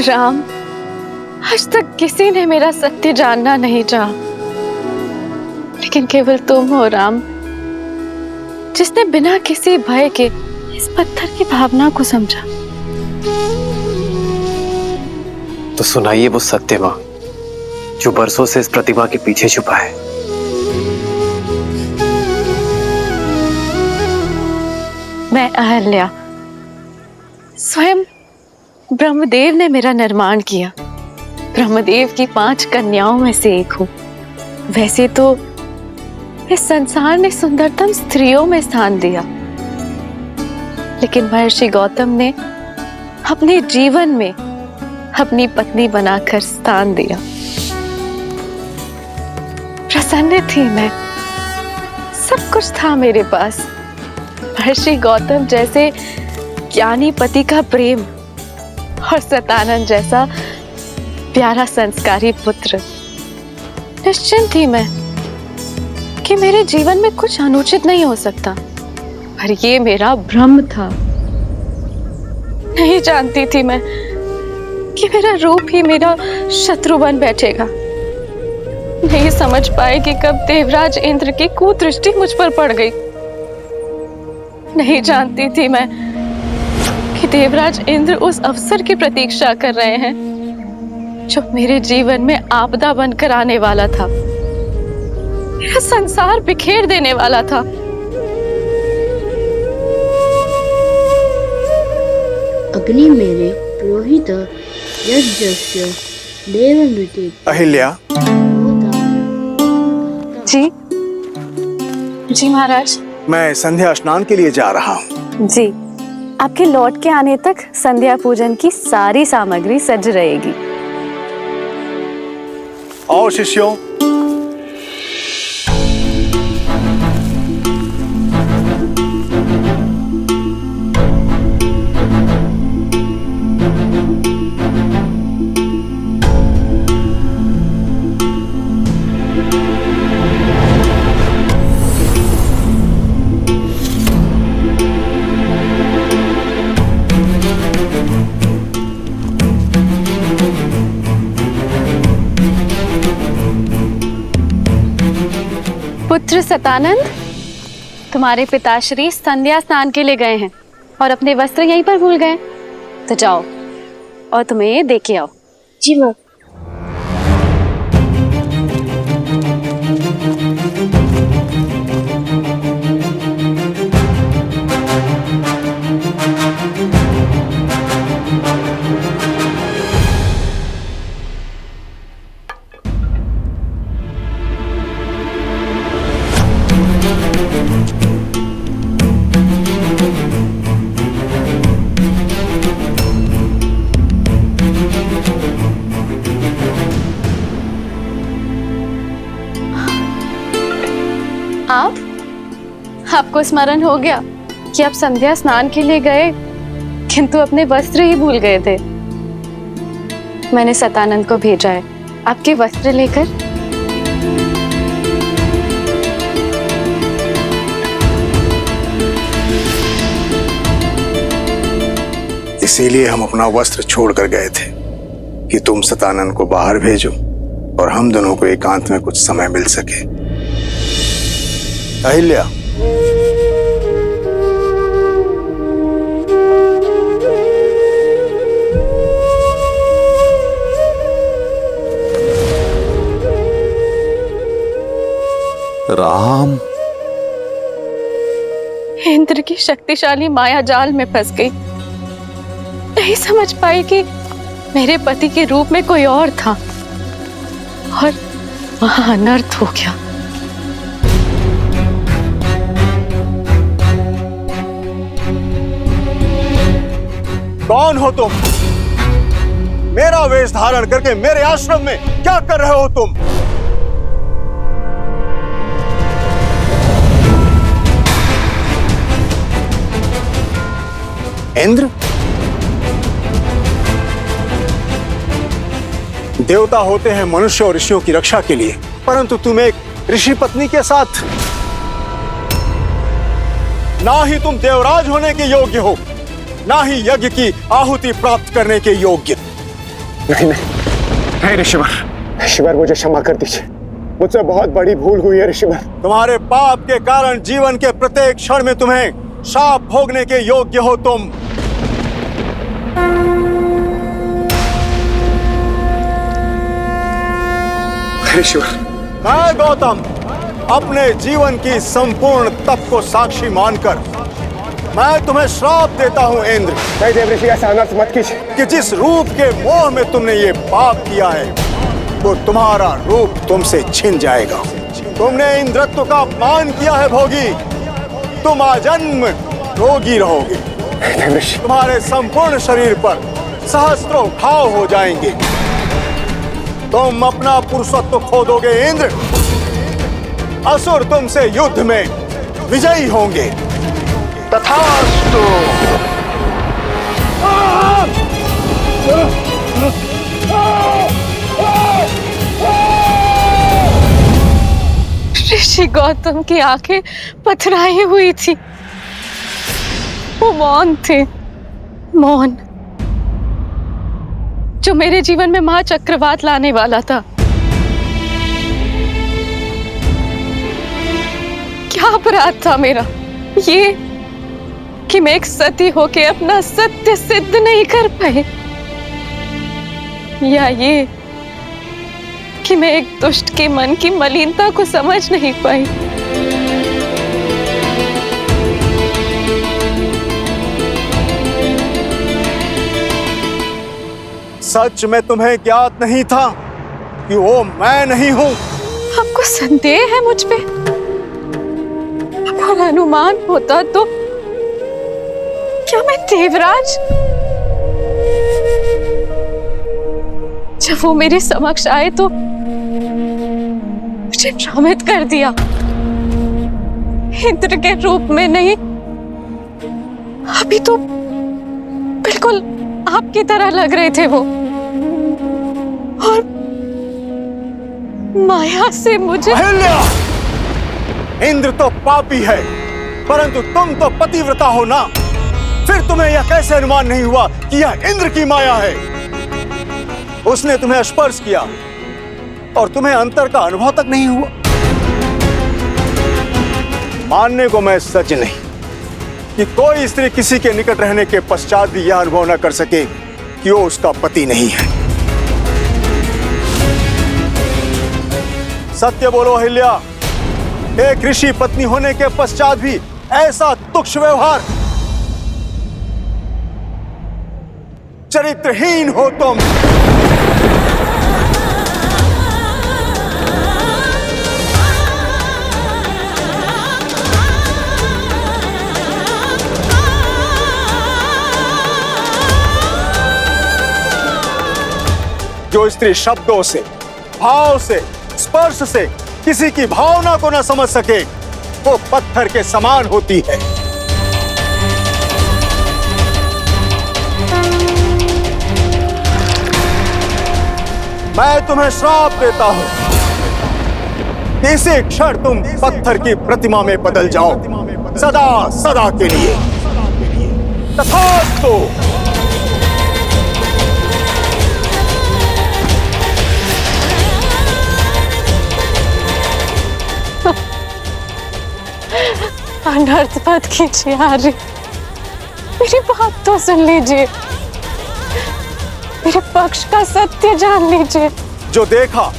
राम, आज तक किसी ने मेरा सत्य जानना नहीं चाहा, लेकिन केवल तुम हो राम, जिसने बिना किसी भय के इस पत्थर की भावना को समझा। तो सुनाइए वो सत्य मां जो बरसों से इस प्रतिमा के पीछे छुपा है। मैं अहल्या, स्वयं ब्रह्मदेव ने मेरा निर्माण किया। ब्रह्मदेव की 5 कन्याओं में से एक हूं। वैसे तो इस संसार ने सुंदरतम स्त्रियों में स्थान दिया, लेकिन महर्षि गौतम ने अपने जीवन में अपनी पत्नी बनाकर स्थान दिया। प्रसन्न थी मैं, सब कुछ था मेरे पास। महर्षि गौतम जैसे ज्ञानी पति का प्रेम और सतानंद जैसा प्यारा संस्कारी पुत्र। निश्चिंत थी मैं कि मेरे जीवन में कुछ अनुचित नहीं हो सकता, पर ये मेरा भ्रम था। नहीं जानती थी मैं कि मेरा रूप ही मेरा शत्रु बन बैठेगा। नहीं समझ पाए कि कब देवराज इंद्र की कुदृष्टि मुझ पर पड़ गई। नहीं जानती थी मैं कि देवराज इंद्र उस अवसर की प्रतीक्षा कर रहे हैं जो मेरे जीवन में आपदा बनकर आने वाला था, मेरा संसार बिखेर देने वाला था। अग्नि मेरे पुरोहित यज्ञस्य देवनृत्य। अहिल्या। जी जी महाराज। मैं संध्या स्नान के लिए जा रहा हूँ। जी, आपके लौट के आने तक संध्या पूजन की सारी सामग्री सज रहेगी। और शिष्यों, पुत्र सतानंद, तुम्हारे पिताश्री संध्या स्नान के लिए गए हैं और अपने वस्त्र यहीं पर भूल गए। तो जाओ और तुम्हें ये दे के आओ। जी माँ। आपको स्मरण हो गया कि आप संध्या स्नान के लिए गए, किंतु अपने वस्त्र ही भूल गए थे। मैंने सतानंद को भेजा है आपके वस्त्र लेकर। इसीलिए हम अपना वस्त्र छोड़कर गए थे कि तुम सतानंद को बाहर भेजो और हम दोनों को एकांत में कुछ समय मिल सके। अहिल्या, राम। इंद्र की शक्तिशाली माया जाल में फंस गई। नहीं समझ पाई कि मेरे पति के रूप में कोई और था और वहां अनर्थ हो गया। कौन हो तुम? मेरा वेश धारण करके मेरे आश्रम में क्या कर रहे हो तुम? इंद्र? देवता होते हैं मनुष्य और ऋषियों की रक्षा के लिए, परंतु तुम एक ऋषि पत्नी के साथ, ना ही तुम देवराज होने के योग्य हो, ना ही यज्ञ की आहुति प्राप्त करने के योग्य। नहीं नहीं नहीं ऋषिवर, ऋषिवर मुझे क्षमा कर दीजिए, मुझसे बहुत बड़ी भूल हुई है ऋषिवर। तुम्हारे पाप के कारण जीवन के प्रत्येक क्षण में तुम्हें शाप भोगने के योग्य हो तुम। ऋषिवर, मैं गौतम अपने जीवन की संपूर्ण तप को साक्षी मानकर मैं तुम्हें श्राप देता हूँ इंद्र। नहीं देव ऋषि, ऐसा अनर्थ मत कीजिए कि जिस रूप के मोह में तुमने ये पाप किया है वो तुम्हारा रूप तुमसे छिन जाएगा। तुमने इंद्रत्व का अपमान किया है भोगी, तुम आजन्म रोगी रहोगे। देव ऋषि, तुम्हारे संपूर्ण शरीर पर सहस्त्रों घाव हो जाएंगे। तुम अपना पुरुषत्व खो दोगे इंद्र। असुर तुमसे युद्ध में विजयी होंगे। तथास्तु। ऋषि गौतम की आंखें पथराई हुई थी, वो मौन थे, मौन, जो मेरे जीवन में महाचक्रवात लाने वाला था। क्या अपराध था मेरा ये कि मैं एक सती होके अपना सत्य सिद्ध नहीं कर पाई, या ये कि मैं एक दुष्ट के मन की मलिनता को समझ नहीं पाई। सच में तुम्हें ज्ञात नहीं था कि वो मैं नहीं हूं। आपको संदेह है मुझ पे? अगर अनुमान होता तो क्या मैं देवराज? जब वो मेरे समक्ष आए तो मुझे भ्रमित कर दिया। इंद्र के रूप में नहीं, अभी तो बिल्कुल आपकी तरह लग रहे थे वो, और माया से मुझे। अहिल्या! इंद्र तो पापी है, परंतु तुम तो पतिव्रता हो ना। फिर तुम्हें यह कैसे अनुमान नहीं हुआ कि यह इंद्र की माया है? उसने तुम्हें स्पर्श किया और तुम्हें अंतर का अनुभव तक नहीं हुआ। मानने को मैं सच नहीं कि कोई स्त्री किसी के निकट रहने के पश्चात भी यह अनुभव न कर सके कि वो उसका पति नहीं है। सत्य बोलो अहिल्या, एक ऋषि पत्नी होने के पश्चात भी ऐसा तुच्छ व्यवहार। चरित्रहीन हो तुम। जो स्त्री शब्दों से, भाव से, स्पर्श से किसी की भावना को न समझ सके वो पत्थर के समान होती है। मैं तुम्हें श्राप देता हूं कि इसी क्षण तुम पत्थर की प्रतिमा में बदल जाओ, सदा सदा के लिए। तथास्तु। अनर्थ मत कीजिए आर्य, मेरी बात तो सुन लीजिए, मेरे पक्ष का सत्य जान लीजिए। जो देखा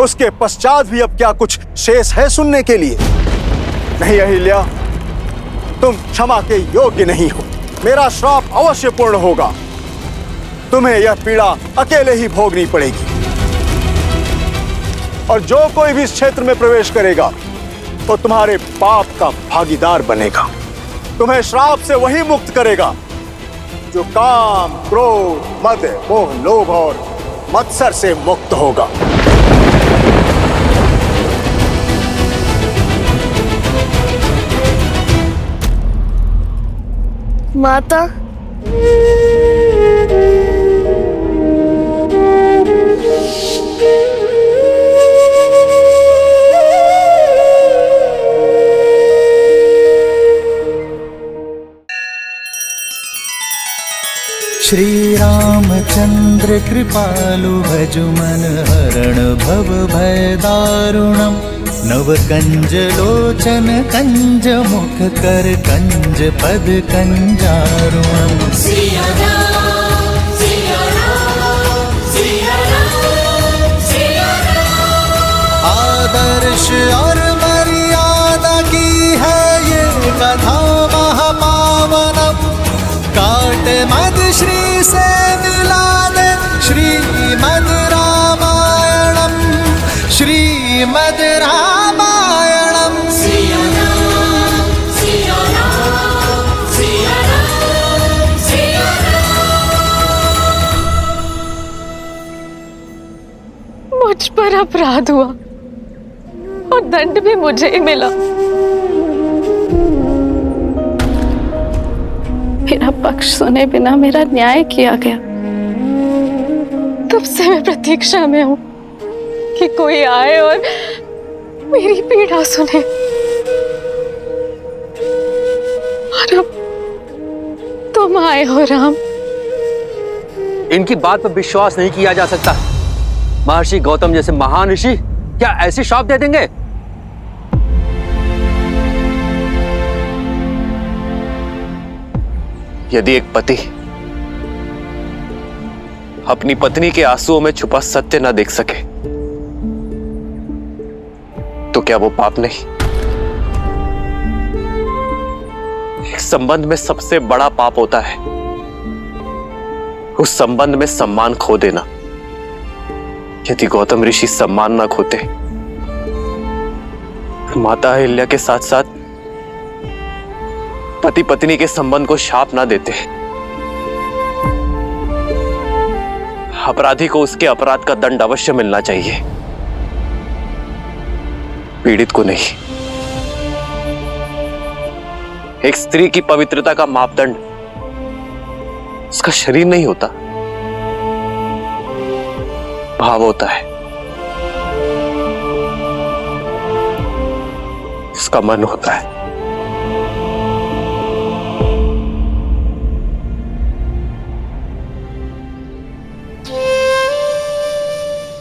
उसके पश्चात भी अब क्या कुछ शेष है सुनने के लिए? नहीं अहिल्या, तुम क्षमा के योग्य नहीं हो। मेरा श्राप अवश्य पूर्ण होगा। तुम्हें यह पीड़ा अकेले ही भोगनी पड़ेगी, और जो कोई भी इस क्षेत्र में प्रवेश करेगा वो तुम्हारे पाप का भागीदार बनेगा। तुम्हें श्राप से वही मुक्त करेगा जो काम, क्रोध, मद, मोह, लोभ और मत्सर से मुक्त होगा। माता, श्री रामचंद्र कृपालु भजु मन हरण भव भय दारुणम। नव कंज लोचन कंज मुख कर कंज पद कंजारुणम। सिया राम, सिया राम, सिया राम, सिया राम। आदर्श और मर्यादा की है ये कथा महापावनम। काट मद श्री से मिला दे श्रीमद् रामायणम, श्रीमद् रामायणम। सिया राम, सिया राम, सिया राम, सिया राम। मुझ पर अपराध हुआ और दंड भी मुझे ही मिला। मेरा पक्ष सुने बिना मेरा न्याय किया गया। तब से मैं प्रतीक्षा में हूं कि कोई आए और मेरी पीड़ा सुने। और अब तुम आए हो राम। इनकी बात पर विश्वास नहीं किया जा सकता। महर्षि गौतम जैसे महान ऋषि क्या ऐसे शाप दे देंगे? यदि एक पति अपनी पत्नी के आंसुओं में छुपा सत्य न देख सके तो क्या वो पाप नहीं? एक संबंध में सबसे बड़ा पाप होता है उस संबंध में सम्मान खो देना। यदि गौतम ऋषि सम्मान ना खोते, माता अहिल्या के साथ साथ पति पत्नी के संबंध को शाप ना देते, अपराधी को उसके अपराध का दंड अवश्य मिलना चाहिए, पीड़ित को नहीं। एक स्त्री की पवित्रता का मापदंड उसका शरीर नहीं होता, भाव होता है, उसका मन होता है।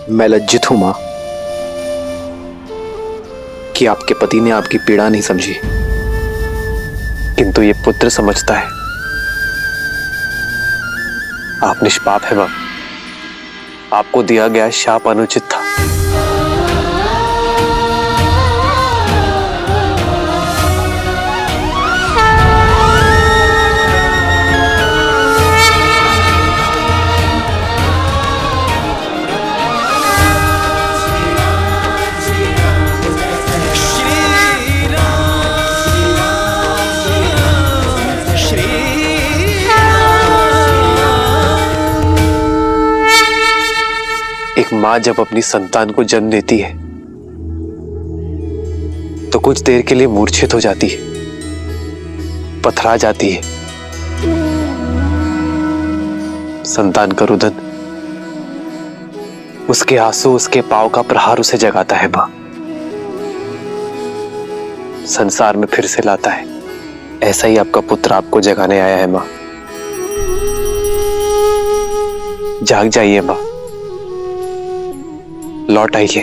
मैं लज्जित हूं मां कि आपके पति ने आपकी पीड़ा नहीं समझी, किंतु ये पुत्र समझता है। आप निष्पाप है मां, आपको दिया गया शाप अनुचित था। एक मां जब अपनी संतान को जन्म देती है तो कुछ देर के लिए मूर्छित हो जाती है, पथरा जाती है। संतान का रुदन, उसके आंसू, उसके पांव का प्रहार उसे जगाता है मां, संसार में फिर से लाता है। ऐसा ही आपका पुत्र आपको जगाने आया है मां। जाग जाइए मां, लौट आइए।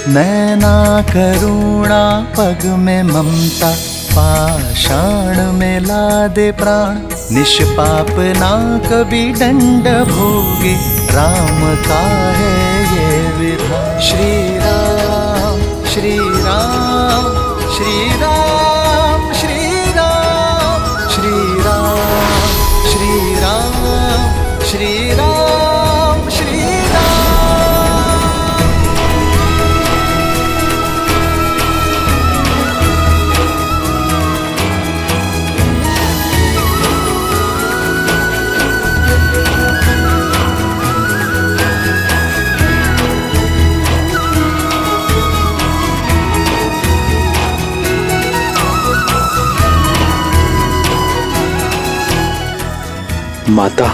नैना करुणा पग में ममता, पाषाण में लादे प्राण। निष्पाप ना कभी दंड भोगे, राम का है ये विधान। श्री राम, श्री राम, श्री राम, श्री राम, श्री राम, श्री राम, श्री राम, श्री राम। माता,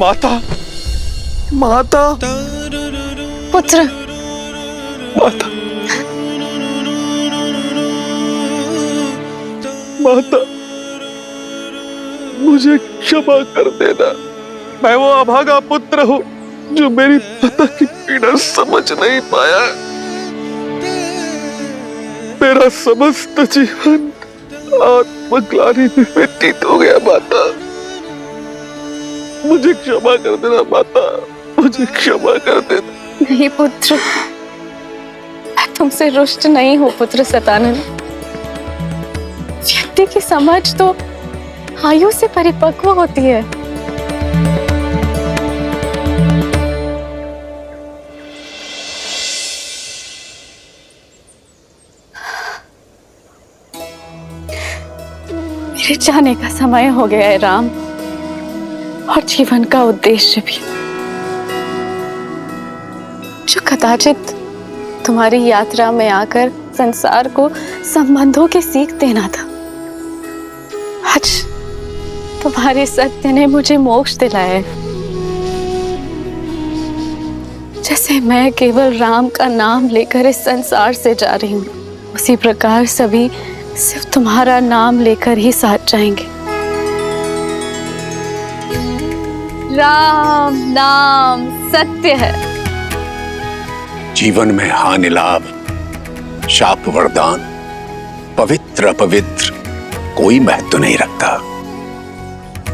माता, माता, पुत्र, माता, माता, मुझे क्षमा कर देना। मैं वो अभागा पुत्र हूँ जो मेरी माता की पीड़ा समझ नहीं पाया। मेरा समस्त जीवन आत्मग्लानि में व्यतीत हो गया। माता, मुझे क्षमा कर देना। माता, मुझे क्षमा कर देना। नहीं पुत्र, मैं तुमसे रुष्ट नहीं हूं पुत्र सतानंद। व्यक्ति की समझ तो आयु से परिपक्व होती है। मेरे जाने का समय हो गया है राम, और जीवन का उद्देश्य भी, जो कदाचित तुम्हारी यात्रा में आकर संसार को संबंधों की सीख देना था। आज तुम्हारे सत्य ने मुझे मोक्ष दिलाया है। जैसे मैं केवल राम का नाम लेकर इस संसार से जा रही हूँ, उसी प्रकार सभी सिर्फ तुम्हारा नाम लेकर ही साथ जाएंगे। राम नाम सत्य है। जीवन में हानि लाभ, शाप वरदान, पवित्र अपवित्र कोई महत्व नहीं रखता।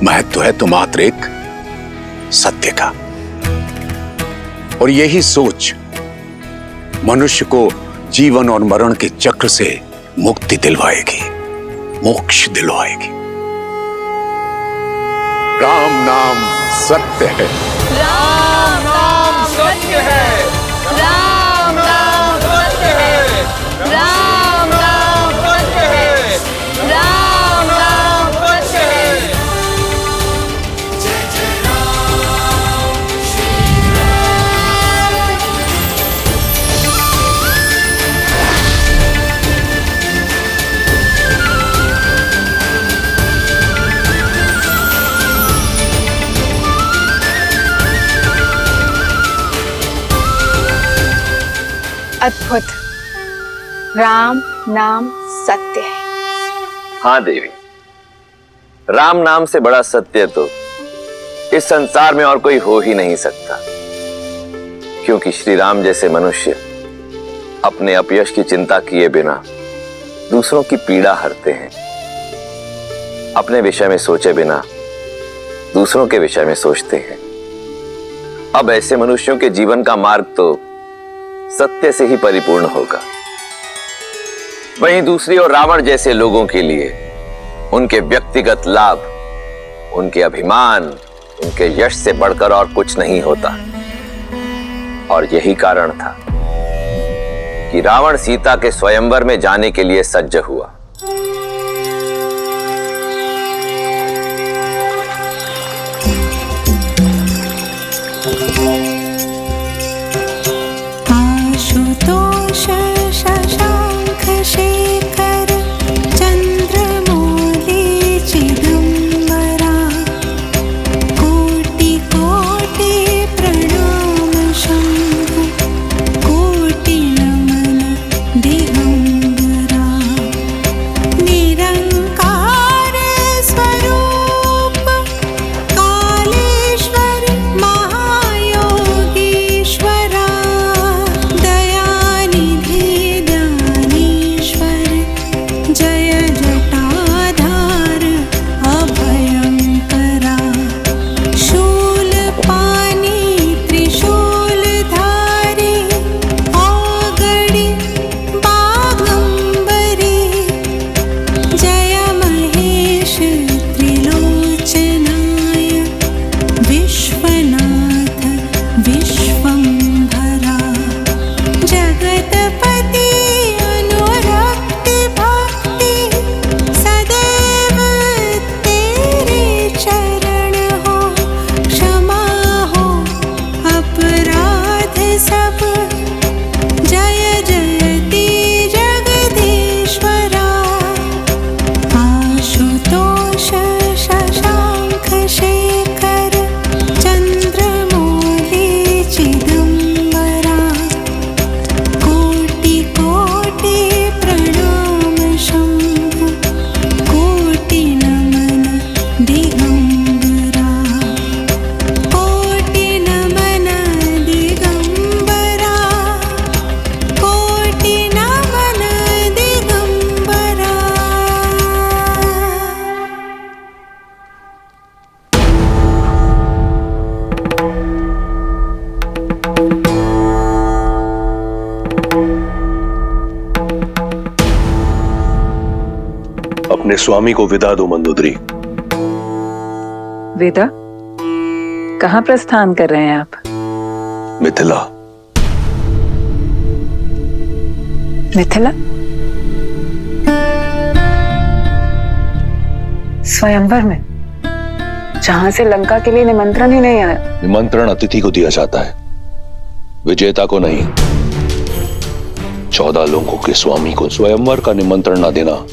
महत्व है तो मात्र एक सत्य का। और यही सोच मनुष्य को जीवन और मरण के चक्र से मुक्ति दिलवाएगी, मोक्ष दिलवाएगी। राम नाम सत्य है। राम नाम सत्य है। राम नाम सत्य है। राम नाम सत्य है। राम नाम सत्य है। जय जय राम श्री राम। अद्भुत। राम नाम सत्य है। हाँ देवी, राम नाम से बड़ा सत्य तो इस संसार में और कोई हो ही नहीं सकता। क्योंकि श्री राम जैसे मनुष्य अपने अपयश की चिंता किए बिना दूसरों की पीड़ा हरते हैं। अपने विषय में सोचे बिना दूसरों के विषय में सोचते हैं। अब ऐसे मनुष्यों के जीवन का मार्ग तो सत्य से ही परिपूर्ण होगा। वहीं दूसरी ओर रावण जैसे लोगों के लिए उनके व्यक्तिगत लाभ, उनके अभिमान, उनके यश से बढ़कर और कुछ नहीं होता। और यही कारण था कि रावण सीता के स्वयंवर में जाने के लिए सज्ज हुआ। आशुतोष शशांक शेखर चंद्रमौली चिदंबरा कोटि कोटि प्रणाम शंभु कोटि नमन दिगंबरा निरंकार स्वरूप कालेश्वर महायोगीश्वरा दयानिधि दानीश्वर जय जटाधार अभयंकरा शूलपाणि त्रिशूलधारी औगड़ी बागंबरी जय महेश त्रिलोचनाय विश्वनाथ विश्वंभरा जगतपति अनुरक्ति भक्ति सदैव तेरे चरण हो क्षमा हो अपराध सब जय जयति जगदीश्वरा आशुतोष शशांक शेखर चंद्र अपने स्वामी को विदा दो मंदोदरी। विदा? कहाँ प्रस्थान कर रहे हैं आप? मिथिला। मिथिला? स्वयंवर में, जहां से लंका के लिए निमंत्रण ही नहीं आया। निमंत्रण अतिथि को दिया जाता है, विजेता को नहीं। 14 लोगों के स्वामी को स्वयंवर का निमंत्रण ना देना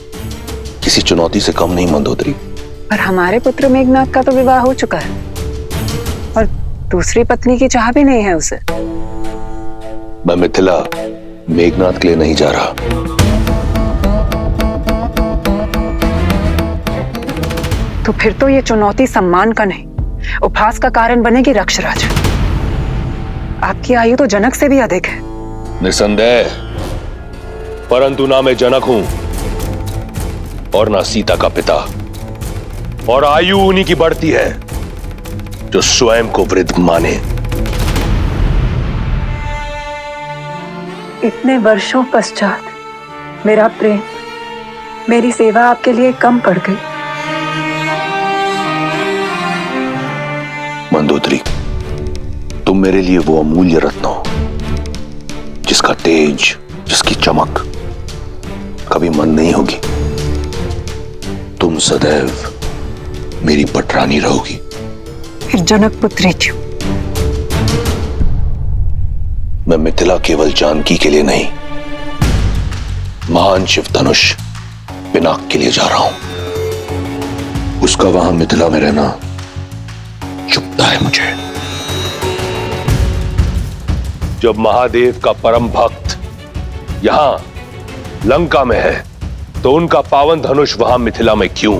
किसी चुनौती से कम नहीं मंदोदरी। पर हमारे पुत्र मेघनाथ का तो विवाह हो चुका है और दूसरी पत्नी की चाह भी नहीं है उसे। मैं मिथिला मेघनाथ के लिए नहीं जा रहा। तो फिर तो ये चुनौती सम्मान का नहीं, उपहास का कारण बनेगी रक्षराज। आपकी आयु तो जनक से भी अधिक है। निसंदेह, परंतु ना मैं जनक हूं और ना सीता का पिता, और आयु उन्हीं की बढ़ती है जो स्वयं को वृद्ध माने। इतने वर्षों पश्चात मेरा प्रेम, मेरी सेवा आपके लिए कम पड़ गई। मंदोदरी, तुम मेरे लिए वो अमूल्य रत्न हो जिसका तेज, जिसकी चमक कभी मंद नहीं होगी। तुम सदैव मेरी पटरानी रहोगी। फिर जनक पुत्री क्यों? मैं मिथिला केवल जानकी के लिए नहीं, महान शिव धनुष पिनाक के लिए जा रहा हूं। उसका वहां मिथिला में रहना चुभता है मुझे। जब महादेव का परम भक्त यहां लंका में है तो उनका पावन धनुष वहां मिथिला में क्यों?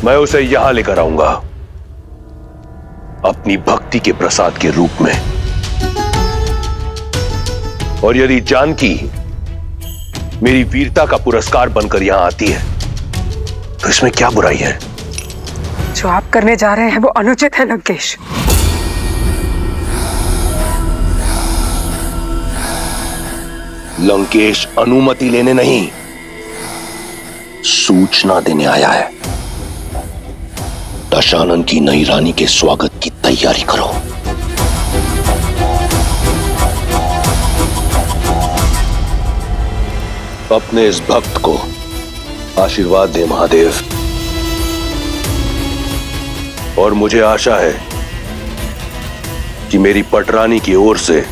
मैं उसे यहां लेकर आऊंगा अपनी भक्ति के प्रसाद के रूप में। और यदि जानकी मेरी वीरता का पुरस्कार बनकर यहां आती है तो इसमें क्या बुराई है? जो आप करने जा रहे हैं वो अनुचित है लंकेश। लंकेश अनुमति लेने नहीं, सूचना देने आया है। दशानन की नई रानी के स्वागत की तैयारी करो। अपने इस भक्त को आशीर्वाद दे महादेव। और मुझे आशा है कि मेरी पटरानी की ओर से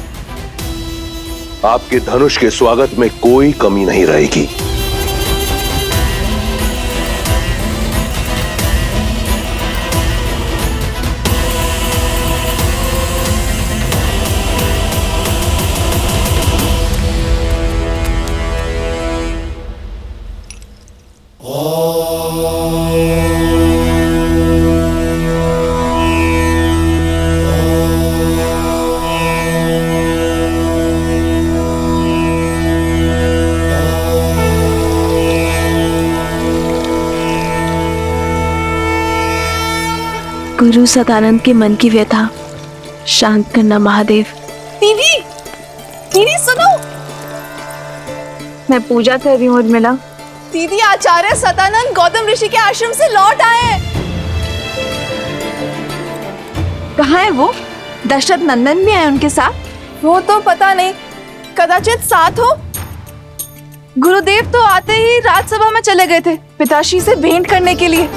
आपके धनुष के स्वागत में कोई कमी नहीं रहेगी। गुरु सदानंद के मन की व्यथा शांत करना महादेव। दीदी, दीदी सुनो। मैं पूजा कर रही हूँ उर्मिला। दीदी, आचार्य सदानंद गौतम ऋषि के आश्रम से लौट आए। कहाँ है वो? दशरथ नंदन भी आए उनके साथ? वो तो पता नहीं, कदाचित साथ हो। गुरुदेव तो आते ही राजसभा में चले गए थे पिताश्री से भेंट करने के लिए।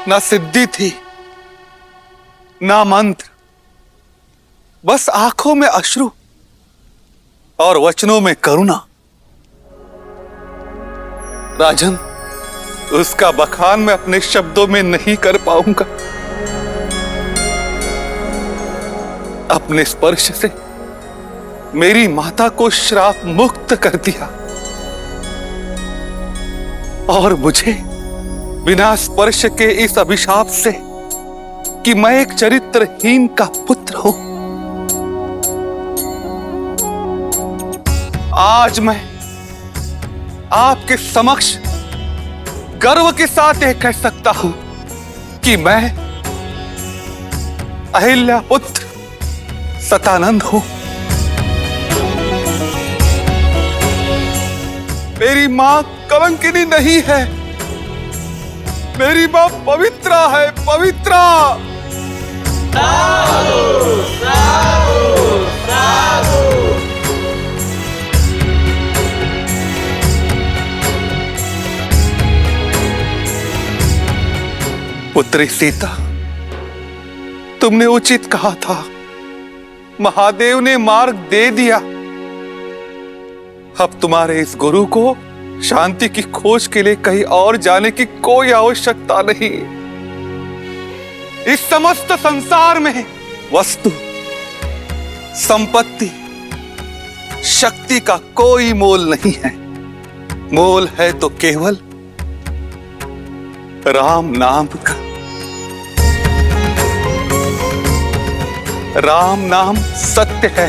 ना सिद्धि थी, ना मंत्र, बस आंखों में अश्रु और वचनों में करुणा। राजन, उसका बखान मैं अपने शब्दों में नहीं कर पाऊंगा। अपने स्पर्श से मेरी माता को श्राप मुक्त कर दिया और मुझे बिना स्पर्श के इस अभिशाप से कि मैं एक चरित्रहीन का पुत्र हूं, आज मैं आपके समक्ष गर्व के साथ यह कह सकता हूं कि मैं अहिल्या पुत्र सतानंद हूं। मेरी मां कलंकिनी नहीं है, मेरी मां पवित्रा है, पवित्रा। साधु, साधु, साधु। पुत्री सीता, तुमने उचित कहा था, महादेव ने मार्ग दे दिया। अब तुम्हारे इस गुरु को शांति की खोज के लिए कहीं और जाने की कोई आवश्यकता नहीं। इस समस्त संसार में वस्तु, संपत्ति, शक्ति का कोई मोल नहीं है। मोल है तो केवल राम नाम का। राम नाम सत्य है,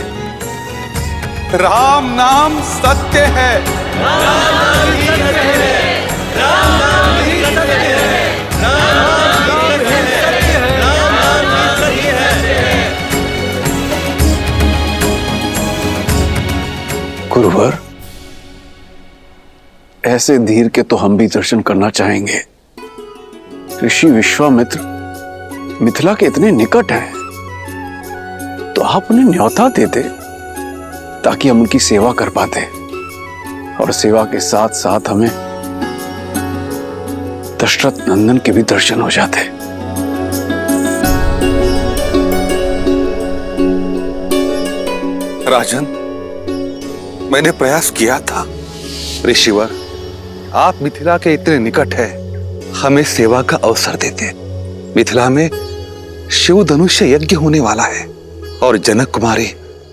राम नाम सत्य है, राम नाम ही सत्य है, राम नाम ही सत्य है, राम नाम ही सत्य है, राम नाम ही सत्य है। गुरुवर, ऐसे धीर के तो हम भी दर्शन करना चाहेंगे। ऋषि विश्वामित्र मिथिला के इतने निकट हैं, तो आप उन्हें न्योता देते ताकि हम उनकी सेवा कर पाते, और सेवा के साथ साथ हमें दशरथ नंदन के भी दर्शन हो जाते। राजन, मैंने प्रयास किया था। ऋषिवर, आप मिथिला के इतने निकट है, हमें सेवा का अवसर देते। मिथिला में शिव धनुष्य यज्ञ होने वाला है और जनक कुमारी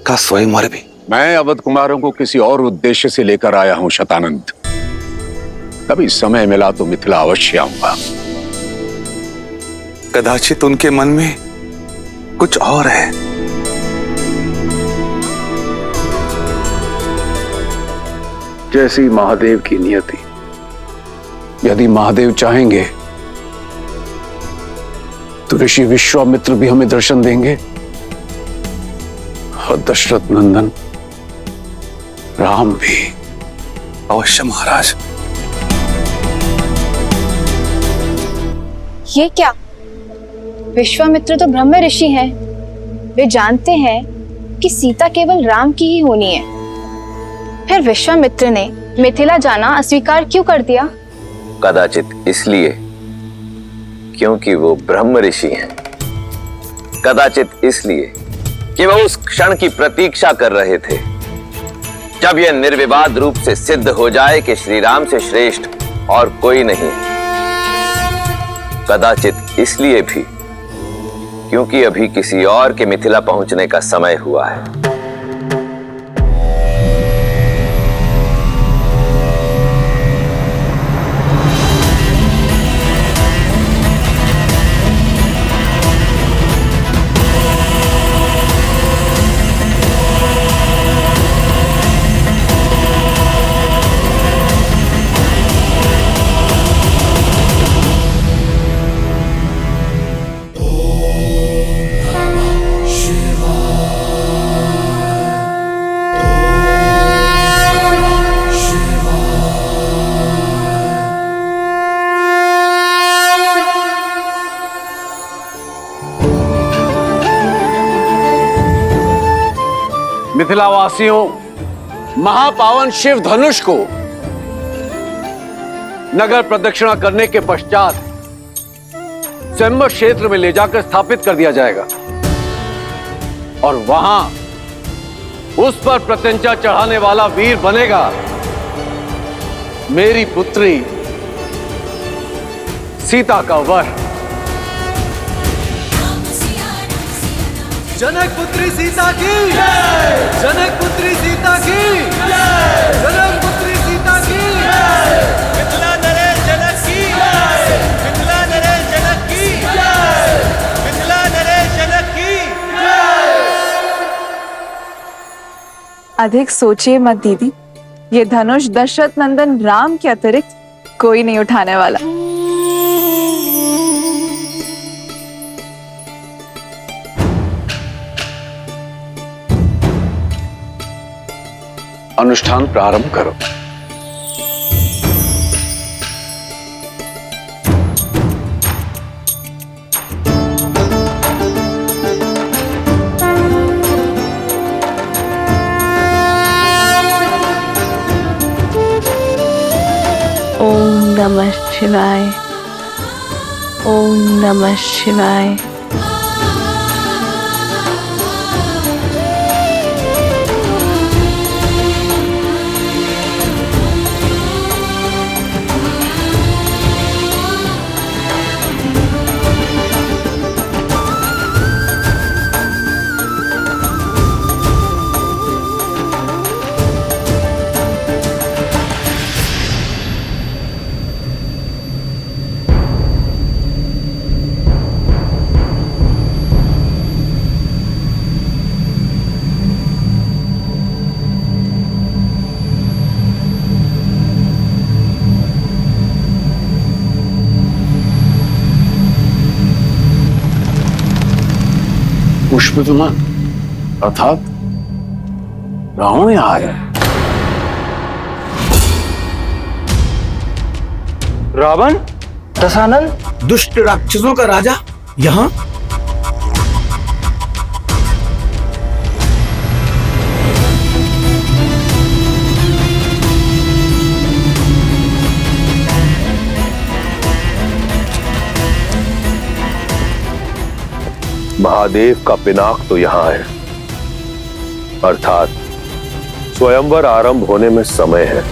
का स्वयंवर भी। मैं अवध कुमारों को किसी और उद्देश्य से लेकर आया हूं शतानंद। कभी समय मिला तो मिथिला अवश्य आऊंगा। कदाचित उनके मन में कुछ और है। जैसी महादेव की नियति। यदि महादेव चाहेंगे तो ऋषि विश्वामित्र भी हमें दर्शन देंगे, और दशरथ नंदन राम भी। अवश्य महाराज। ये क्या? विश्वामित्र तो ब्रह्म ऋषि हैं। वे जानते हैं कि सीता केवल राम की ही होनी है। फिर विश्वामित्र ने मिथिला जाना अस्वीकार क्यों कर दिया? कदाचित इसलिए क्योंकि वो ब्रह्म ऋषि हैं। कदाचित इसलिए कि वह उस क्षण की प्रतीक्षा कर रहे थे जब यह निर्विवाद रूप से सिद्ध हो जाए कि श्री राम से श्रेष्ठ और कोई नहीं। कदाचित इसलिए भी क्योंकि अभी किसी और के मिथिला पहुंचने का समय हुआ है। मिथिलावासियों, महापावन शिव धनुष को नगर प्रदक्षिणा करने के पश्चात स्वयंवर क्षेत्र में ले जाकर स्थापित कर दिया जाएगा और वहां उस पर प्रत्यंचा चढ़ाने वाला वीर बनेगा मेरी पुत्री सीता का वर जनक पुत्री सीता की जनक पुत्री सीता की जनक पुत्री सीता की मिथिला नरेश जनक की मिथिला नरेश जनक की मिथिला नरेश जनक की। अधिक सोचिए मत दीदी, ये धनुष दशरथ नंदन राम के अतिरिक्त कोई नहीं उठाने वाला। अनुष्ठान प्रारंभ करो। ओम नमः शिवाय, ओम नमः शिवाय। पुष्प विमान अर्थात रावण यहाँ आया। रावण, दशानन, दुष्ट राक्षसों का राजा यहाँ? महादेव का पिनाक तो यहां है, अर्थात स्वयंवर आरंभ होने में समय है।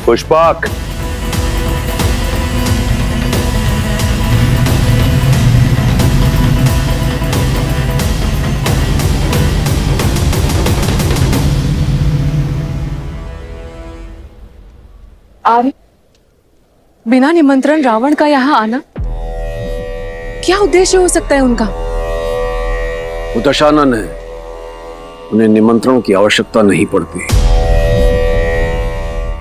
पुष्पाक, आर्य, बिना निमंत्रण रावण का यहाँ आना, क्या उद्देश्य हो सकता है उनका? वो दशानन है, उन्हें निमंत्रणों की आवश्यकता नहीं पड़ती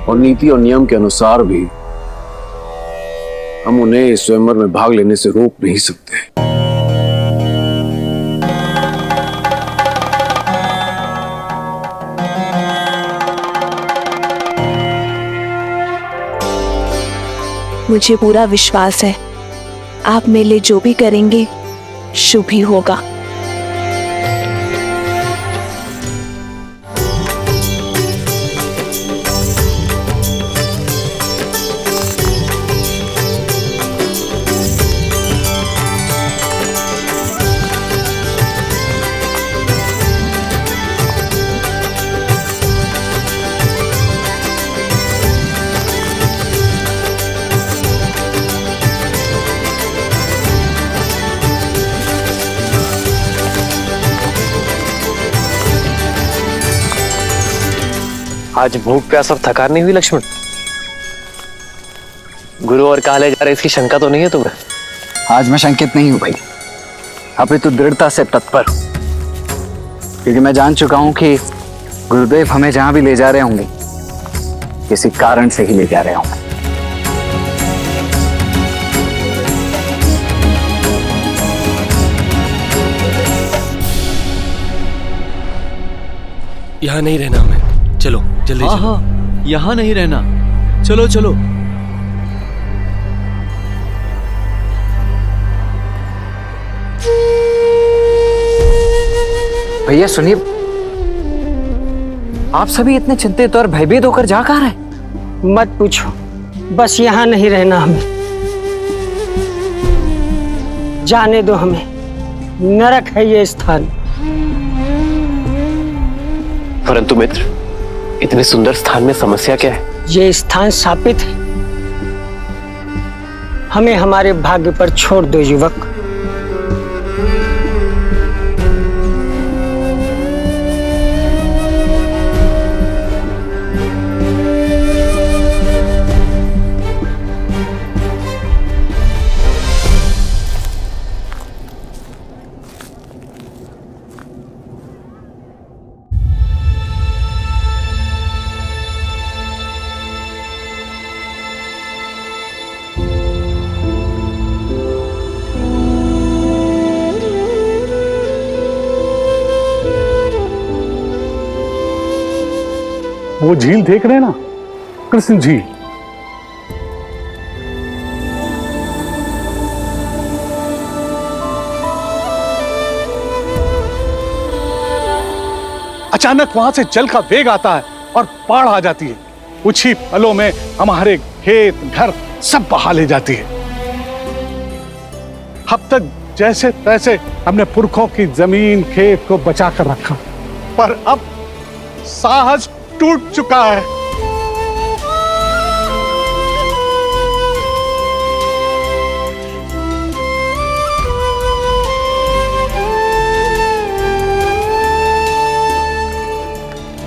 और नीति और नियम के अनुसार भी हम उन्हें स्वयंवर में भाग लेने से रोक नहीं सकते। मुझे पूरा विश्वास है आप मेरे लिए जो भी करेंगे शुभ ही होगा। आज भूख प्यास और थकान नहीं हुई लक्ष्मण? गुरु और कहा ले जा रहे इसकी शंका तो नहीं है तुम्हें? आज मैं शंकित नहीं हूं भाई, अभी तो दृढ़ता से तत्पर हूं, क्योंकि मैं जान चुका हूं कि गुरुदेव हमें जहां भी ले जा रहे होंगे किसी कारण से ही ले जा रहे होंगे। यहाँ नहीं रहना हमें, चलो जल्दी चलो। हाँ, यहाँ नहीं रहना, चलो चलो। भैया सुनिए, आप सभी इतने चिंतित और भयभीत होकर जा कहाँ रहे? मत पूछो, बस यहाँ नहीं रहना हमें, जाने दो हमें, नरक है ये स्थान। परंतु मित्र, इतने सुंदर स्थान में समस्या क्या है? ये स्थान शापित है। हमें हमारे भाग्य पर छोड़ दो युवक। वो झील देख रहे हैं ना, कृष्ण झील। अचानक वहां से जल का वेग आता है और बाढ़ आ जाती है। कुछ ही पलों में हमारे खेत घर सब बहा ले जाती है। अब तक जैसे तैसे हमने पुरखों की जमीन खेत को बचाकर रखा, पर अब साहस टूट चुका है।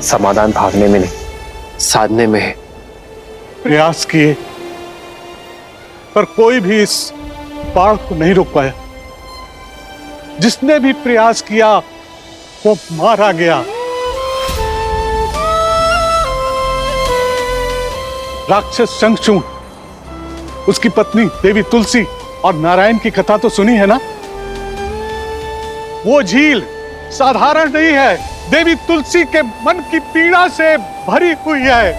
समाधान भागने में नहीं, साधने में है। प्रयास किए, पर कोई भी इस बाढ़ को नहीं रोक पाया। जिसने भी प्रयास किया वो मारा गया। राक्षस शंखचूड़, उसकी पत्नी देवी तुलसी और नारायण की कथा तो सुनी है ना। वो झील साधारण नहीं है, देवी तुलसी के मन की पीड़ा से भरी हुई है।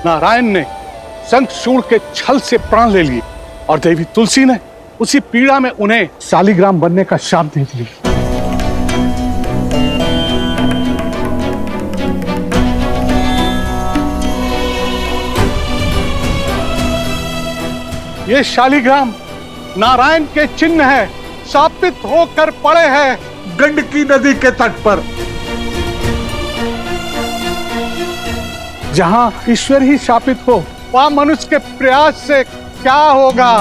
नारायण ने शंखचूड़ के छल से प्राण ले लिए और देवी तुलसी ने उसी पीड़ा में उन्हें शालिग्राम बनने का शाप दे दिया। ये शालिग्राम नारायण के चिन्ह है, शापित होकर पड़े हैं गंडकी नदी के तट पर। जहां ईश्वर ही शापित हो, वहां मनुष्य के प्रयास से क्या होगा।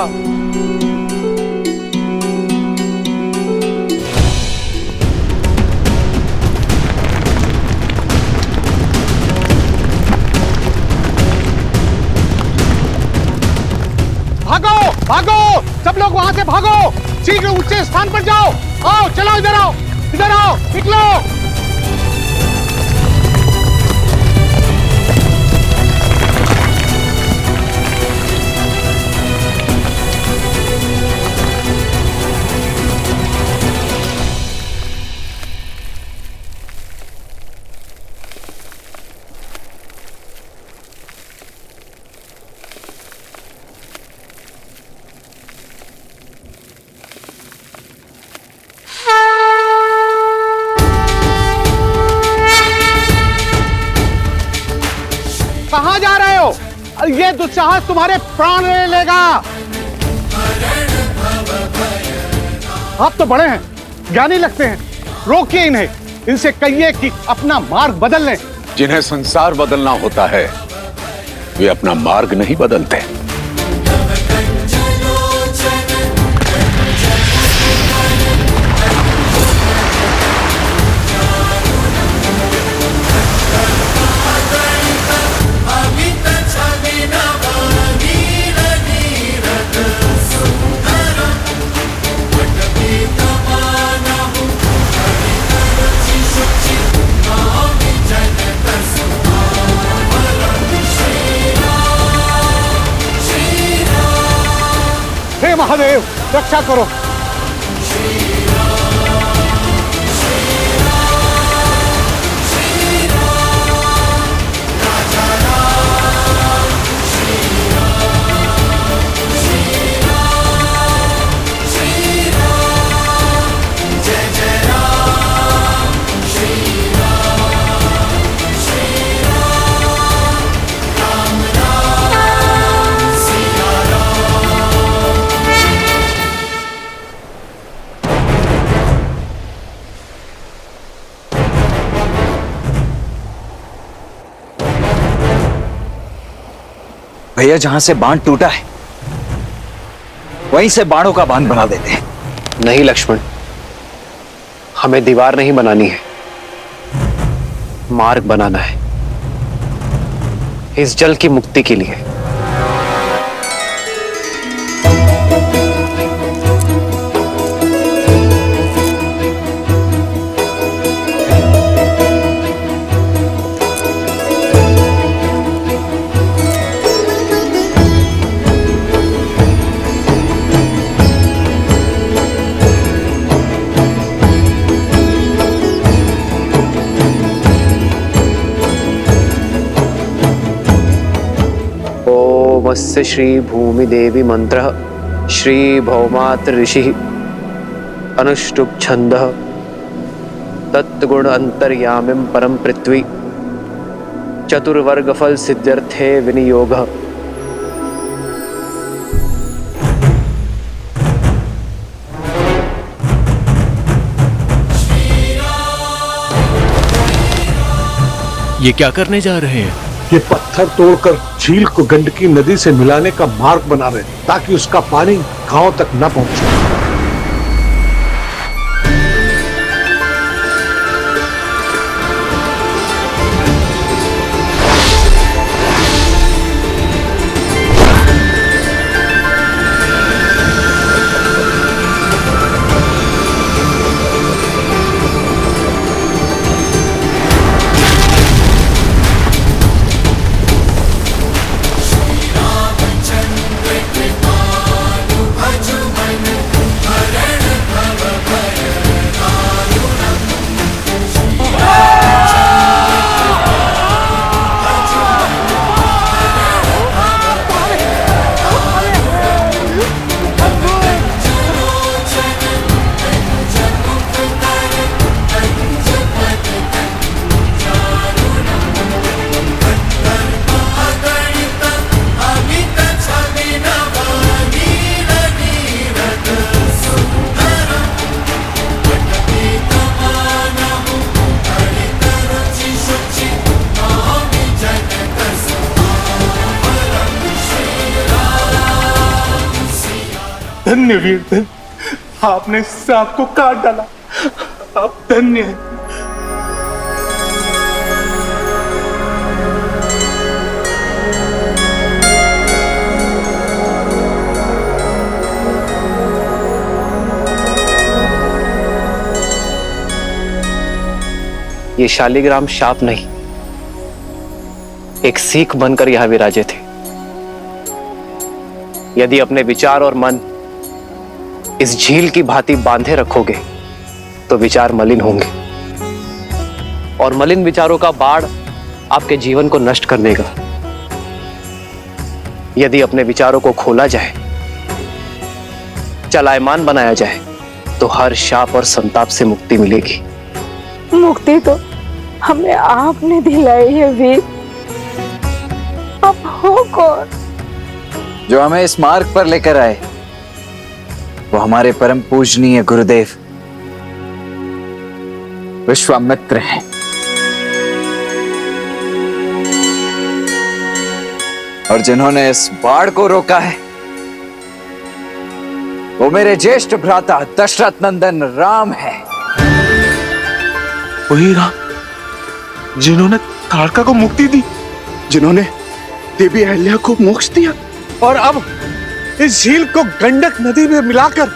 भागो भागो, सब लोग वहां से भागो, शीघ्र ऊंचे स्थान पर जाओ। आओ, चलो इधर आओ, इधर आओ, निकलो। कहां जा रहे हो? ये दुस्साहस तुम्हारे प्राण ले लेगा। आप तो बड़े हैं, ज्ञानी लगते हैं, रोकिए इन्हें। इनसे कहिए कि अपना मार्ग बदल लें। जिन्हें संसार बदलना होता है वे अपना मार्ग नहीं बदलते। हे महादेव, रक्षा करो। भैया जहां से बांध टूटा है वहीं से बाणों का बांध बना देते हैं। नहीं लक्ष्मण, हमें दीवार नहीं बनानी है, मार्ग बनाना है इस जल की मुक्ति के लिए। ओमस्य श्री भूमि देवी मंत्र श्री भौमात्र ऋषि अनुष्टुप छंद तत्गुण अंतर्यामिं परम पृथ्वी चतुर्वर्ग फल सिद्ध्यर्थे विनियोग। ये क्या करने जा रहे हैं? ये पत्थर तोड़कर झील को गंडकी नदी से मिलाने का मार्ग बना रहे हैं ताकि उसका पानी गांव तक न पहुंचे। धन्य वीर धन्य, आपने सांप को काट डाला, आप धन्य हैं। ये शालिग्राम शाप नहीं, एक सीख बनकर यहां विराजे थे। यदि अपने विचार और मन इस झील की भांति बांधे रखोगे तो विचार मलिन होंगे और मलिन विचारों का बाढ़ आपके जीवन को नष्ट कर देगा। यदि अपने विचारों को खोला जाए, चलायमान बनाया जाए तो हर शाप और संताप से मुक्ति मिलेगी। मुक्ति तो हमें आपने दिलाई है वीर, अब हो कौन? जो हमें इस मार्ग पर लेकर आए वो हमारे परम पूजनीय गुरुदेव विश्वामित्र हैं। और जिन्होंने इस बाढ़ को रोका है वो मेरे ज्येष्ठ भ्राता दशरथ नंदन राम है। वही राम जिन्होंने ताड़का को मुक्ति दी, जिन्होंने देवी अहल्या को मोक्ष दिया और अब इस झील को गंडक नदी में मिलाकर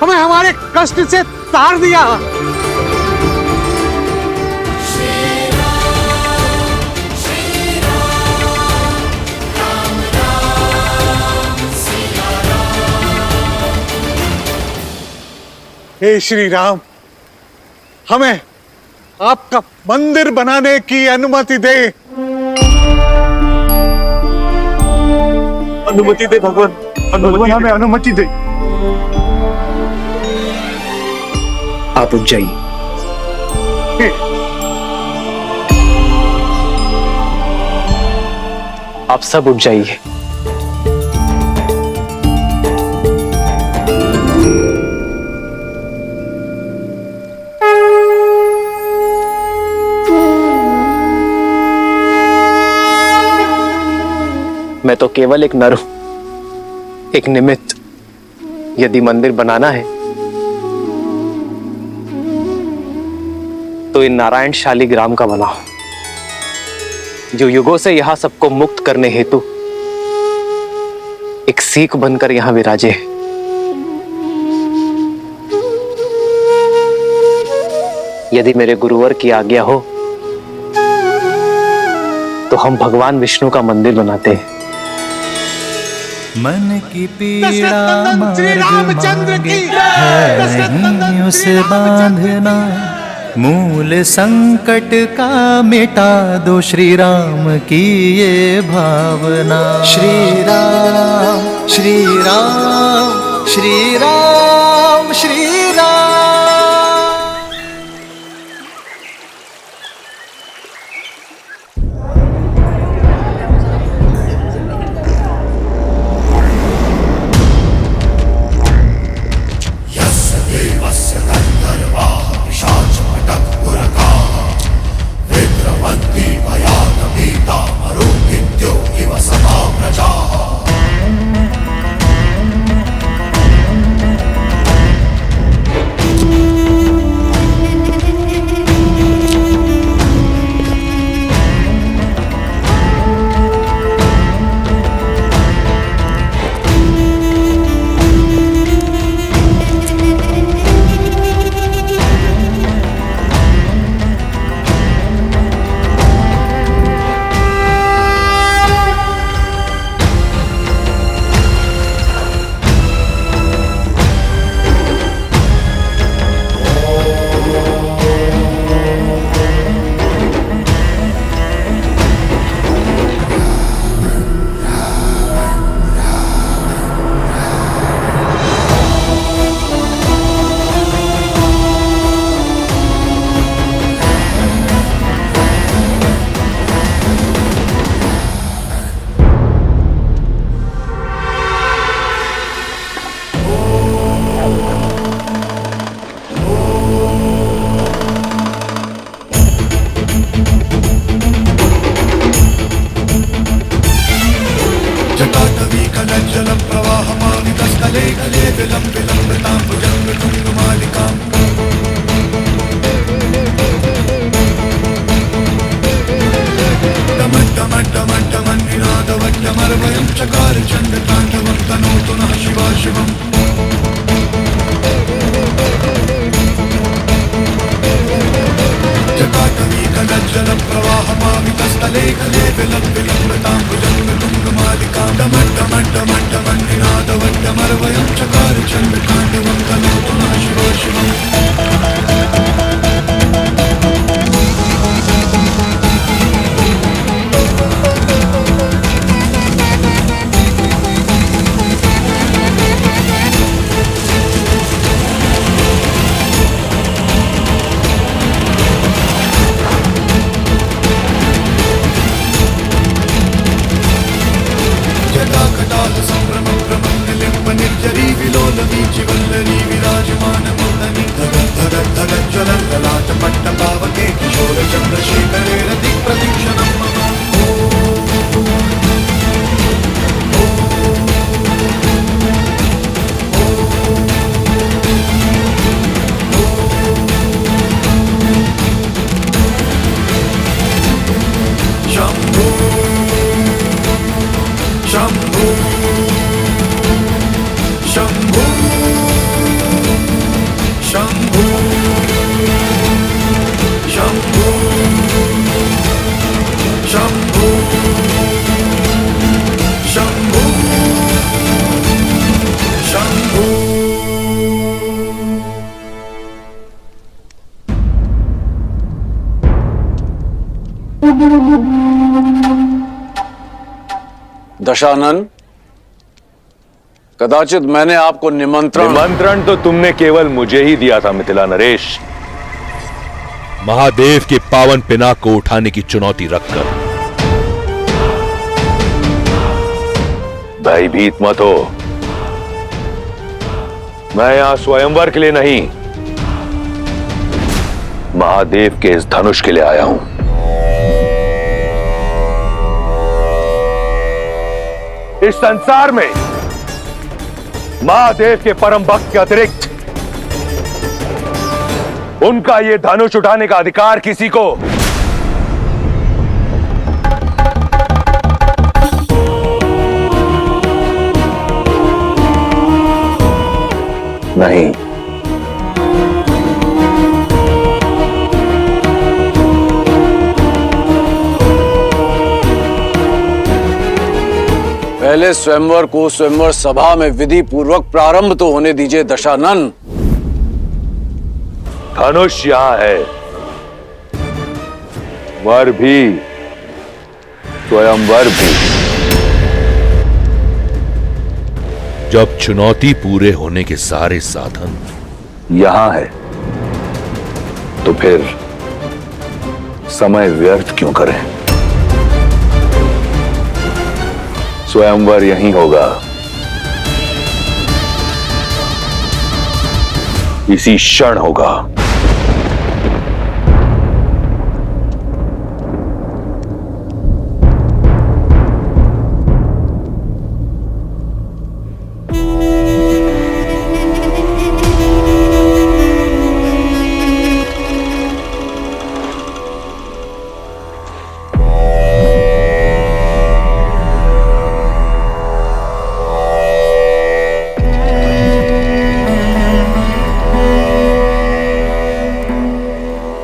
हमें हमारे कष्ट से तार दिया। हे श्री राम, हमें आपका मंदिर बनाने की अनुमति दे। अनुमति दे भगवान, भगवान हमें अनुमति दे। आप उठ जाइए। आप सब उठ जाइए। मैं तो केवल एक नर हूं, एक निमित्त। यदि मंदिर बनाना है तो इन नारायण शालिग्राम का बनाओ, जो युगों से यहां सबको मुक्त करने हेतु एक सीख बनकर यहां विराजे। यदि मेरे गुरुवर की आज्ञा हो तो हम भगवान विष्णु का मंदिर बनाते हैं। मन की पीड़ा रामचंद्र की है नहीं उसे बांधना, मूल संकट का मिटा दो श्री राम की ये भावना। श्री राम श्री राम श्री राम श्री राम। दशानन, कदाचित मैंने आपको निमंत्रण तो तुमने केवल मुझे ही दिया था मिथिला नरेश। महादेव के पावन पिनाक को उठाने की चुनौती रखकर। भयभीत मत हो, मैं यहां स्वयंवर के लिए नहीं, महादेव के इस धनुष के लिए आया हूं। इस संसार में महादेव के परम भक्त के अतिरिक्त उनका ये धनुष उठाने का अधिकार किसी को नहीं। पहले स्वयंवर को स्वयंवर सभा में विधि पूर्वक प्रारंभ तो होने दीजिए दशानन। धनुष यहां है, वर भी, स्वयंवर भी। जब चुनौती पूरे होने के सारे साधन यहां है तो फिर समय व्यर्थ क्यों करें? स्वयंवर यहीं होगा, इसी क्षण होगा।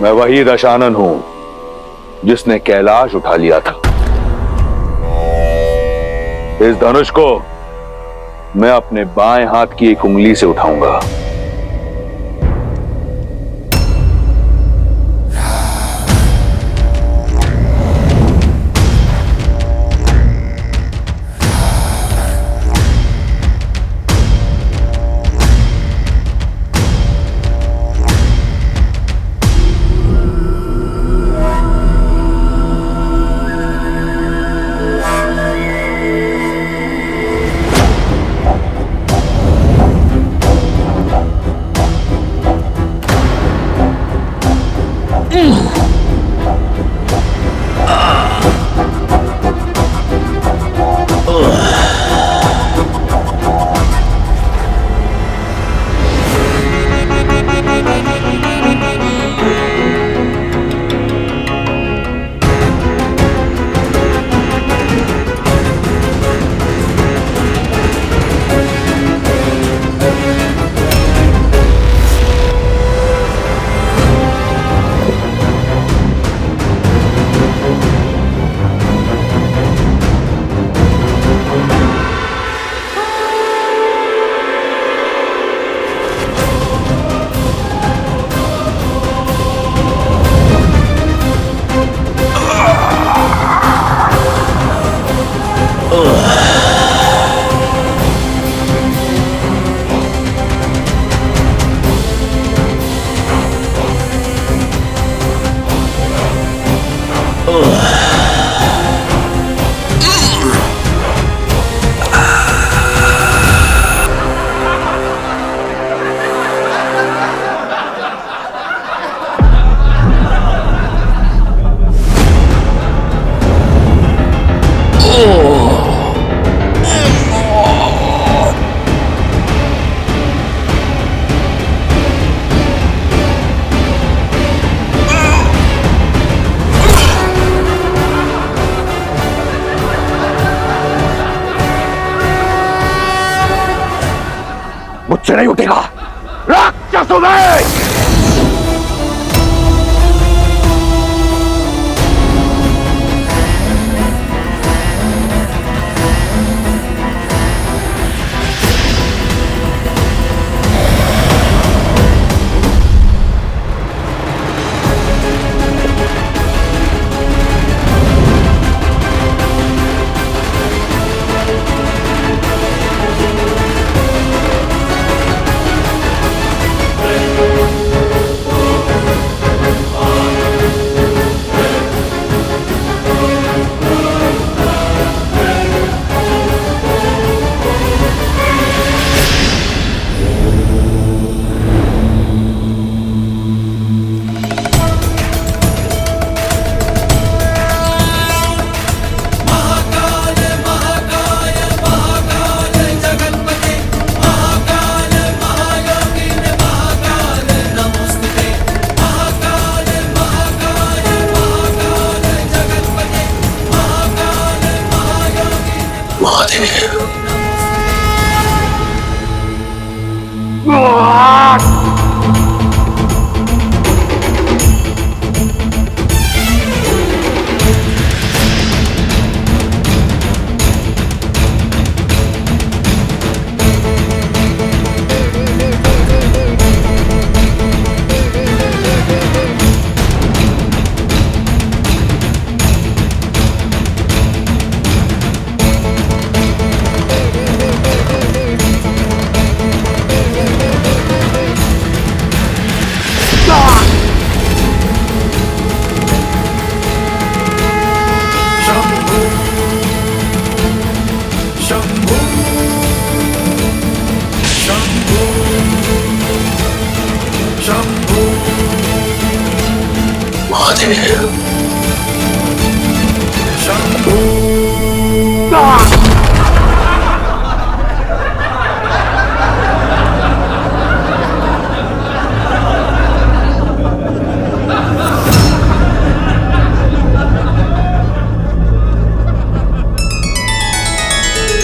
मैं वही दशानन हूं जिसने कैलाश उठा लिया था। इस धनुष को मैं अपने बाएं हाथ की एक उंगली से उठाऊंगा। मुझसे नहीं उठेगा राक्षसों में।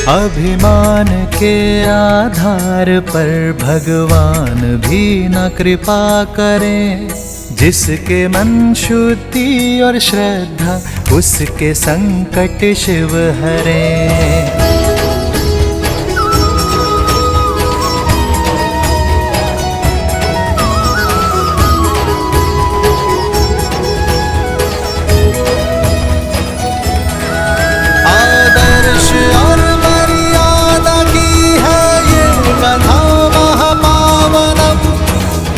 अभिमान के आधार पर भगवान भी न कृपा करें। जिसके मन शुद्धि और श्रद्धा उसके संकट शिव हरें। आदर्श और मर्यादा की है ये कथा महापावनम।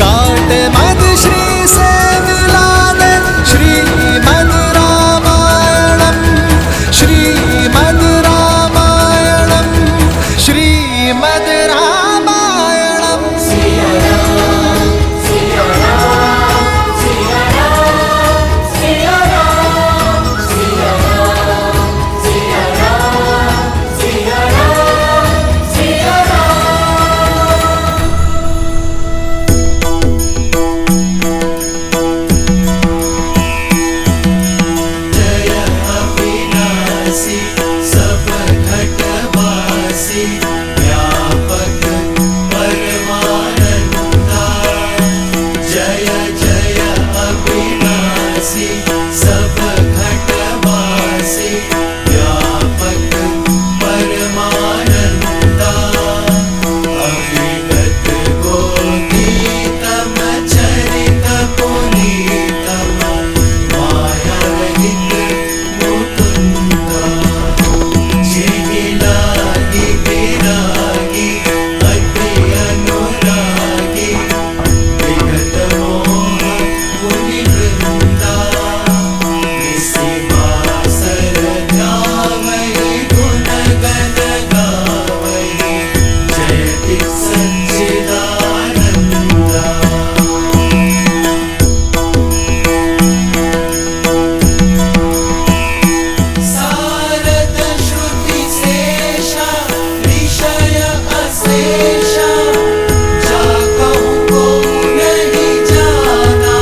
काट मद श्री से मिला दे श्रीमद् रामायणम। श्रीमद् रामायणम। श्रीमद् रामायणम। सिया राम, सिया राम, सिया राम, सिया राम, सिया राम, सिया राम, सिया राम, सिया राम। जय अविनाशी सब घटवासी व्यापक परमानंदा। जय जय अविनाशी सब घटवासी व्यापक परमानंदा। अविगत गोपीतम चरित पुनीतम माया रहित मुकुंदा। जिहि लागी विरागी अति अनुरागी विगत मोह मुनि वृंदा। निशिवासर ध्यावहि गुण गण गावहि जयति सच्चिदानंदा। सारद श्रुति शेषा ऋषय अशेषा। जाकहु को नहीं जाना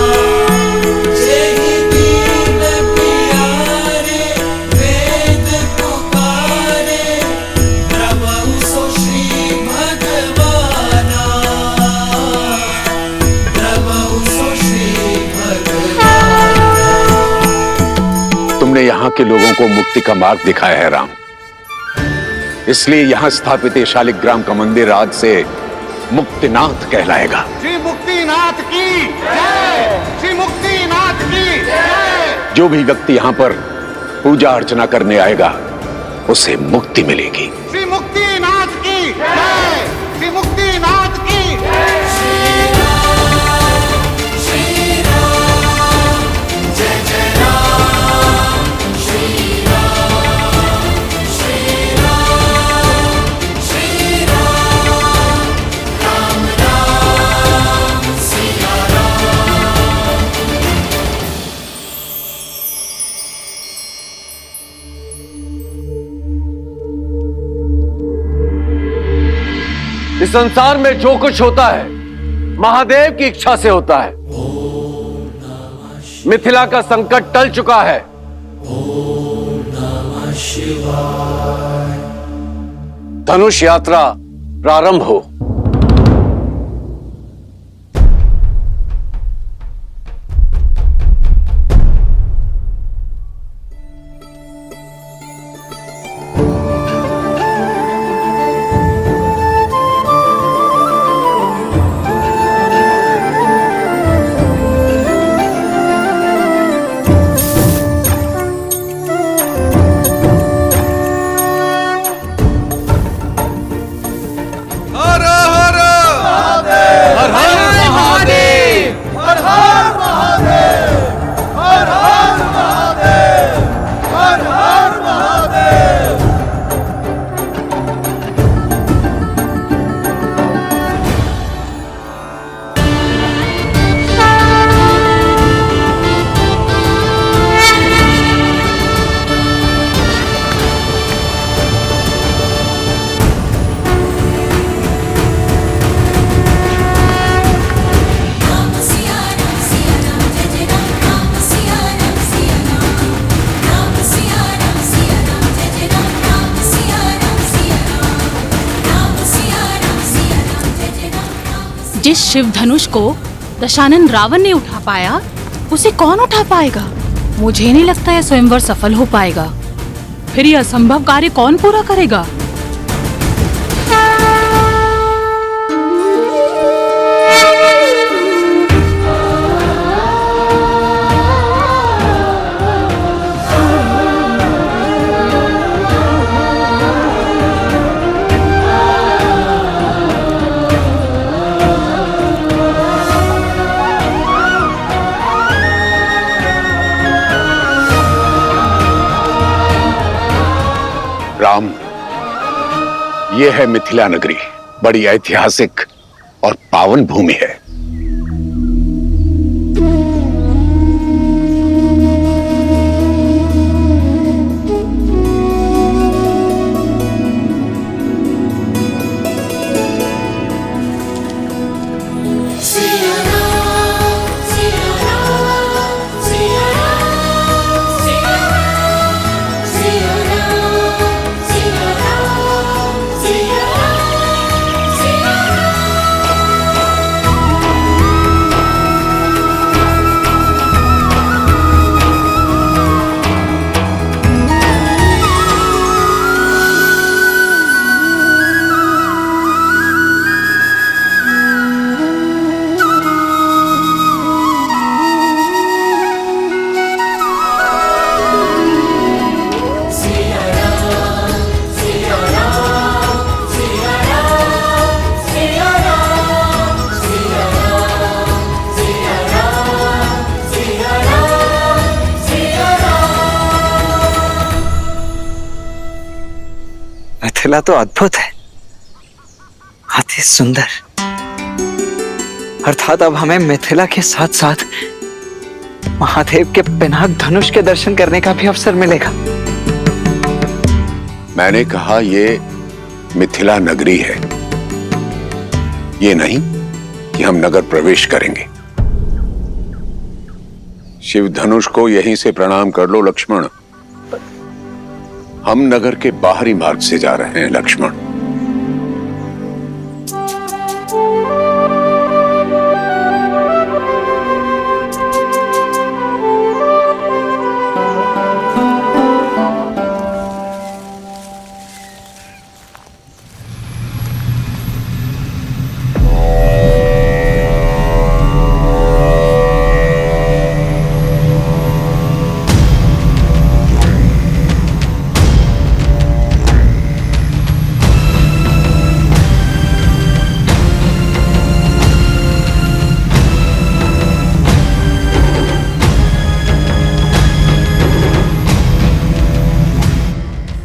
जेहि दीन प्यारे वेद पुकारे। प्रभु सो श्री भगवाना। प्रभु सो श्री भगवाना। तुमने यहाँ के लोगों को मुक्ति का मार्ग दिखाया है राम। इसलिए यहाँ स्थापित ये शालिग्राम का मंदिर आज से मुक्तिनाथ कहलाएगा। श्री मुक्तिनाथ की जय। श्री मुक्तिनाथ की जय। जो भी व्यक्ति यहाँ पर पूजा अर्चना करने आएगा उसे मुक्ति मिलेगी। श्री मुक्तिनाथ की जय। श्री मुक्तिनाथ की जय। श्री राम, श्री राम, जय जय राम। श्री राम, श्री राम, श्री राम, राम राम, सिया राम। इस संसार में जो कुछ होता है महादेव की इच्छा से होता है। मिथिला का संकट टल चुका है। धनुष यात्रा प्रारंभ हो। जिस शिव धनुष को दशानन रावण ने उठा पाया, उसे कौन उठा पाएगा? मुझे नहीं लगता यह स्वयंवर सफल हो पाएगा। फिर यह असंभव कार्य कौन पूरा करेगा? राम, ये है मिथिला नगरी, बड़ी ऐतिहासिक और पावन भूमि है। मिथिला तो अद्भुत है, अति सुंदर। अर्थात अब हमें मिथिला के साथ साथ महादेव के पिनाक धनुष के दर्शन करने का भी अवसर मिलेगा। मैंने कहा ये मिथिला नगरी है, ये नहीं कि हम नगर प्रवेश करेंगे। शिव धनुष को यहीं से प्रणाम कर लो लक्ष्मण। हम नगर के बाहरी मार्ग से जा रहे हैं लक्ष्मण।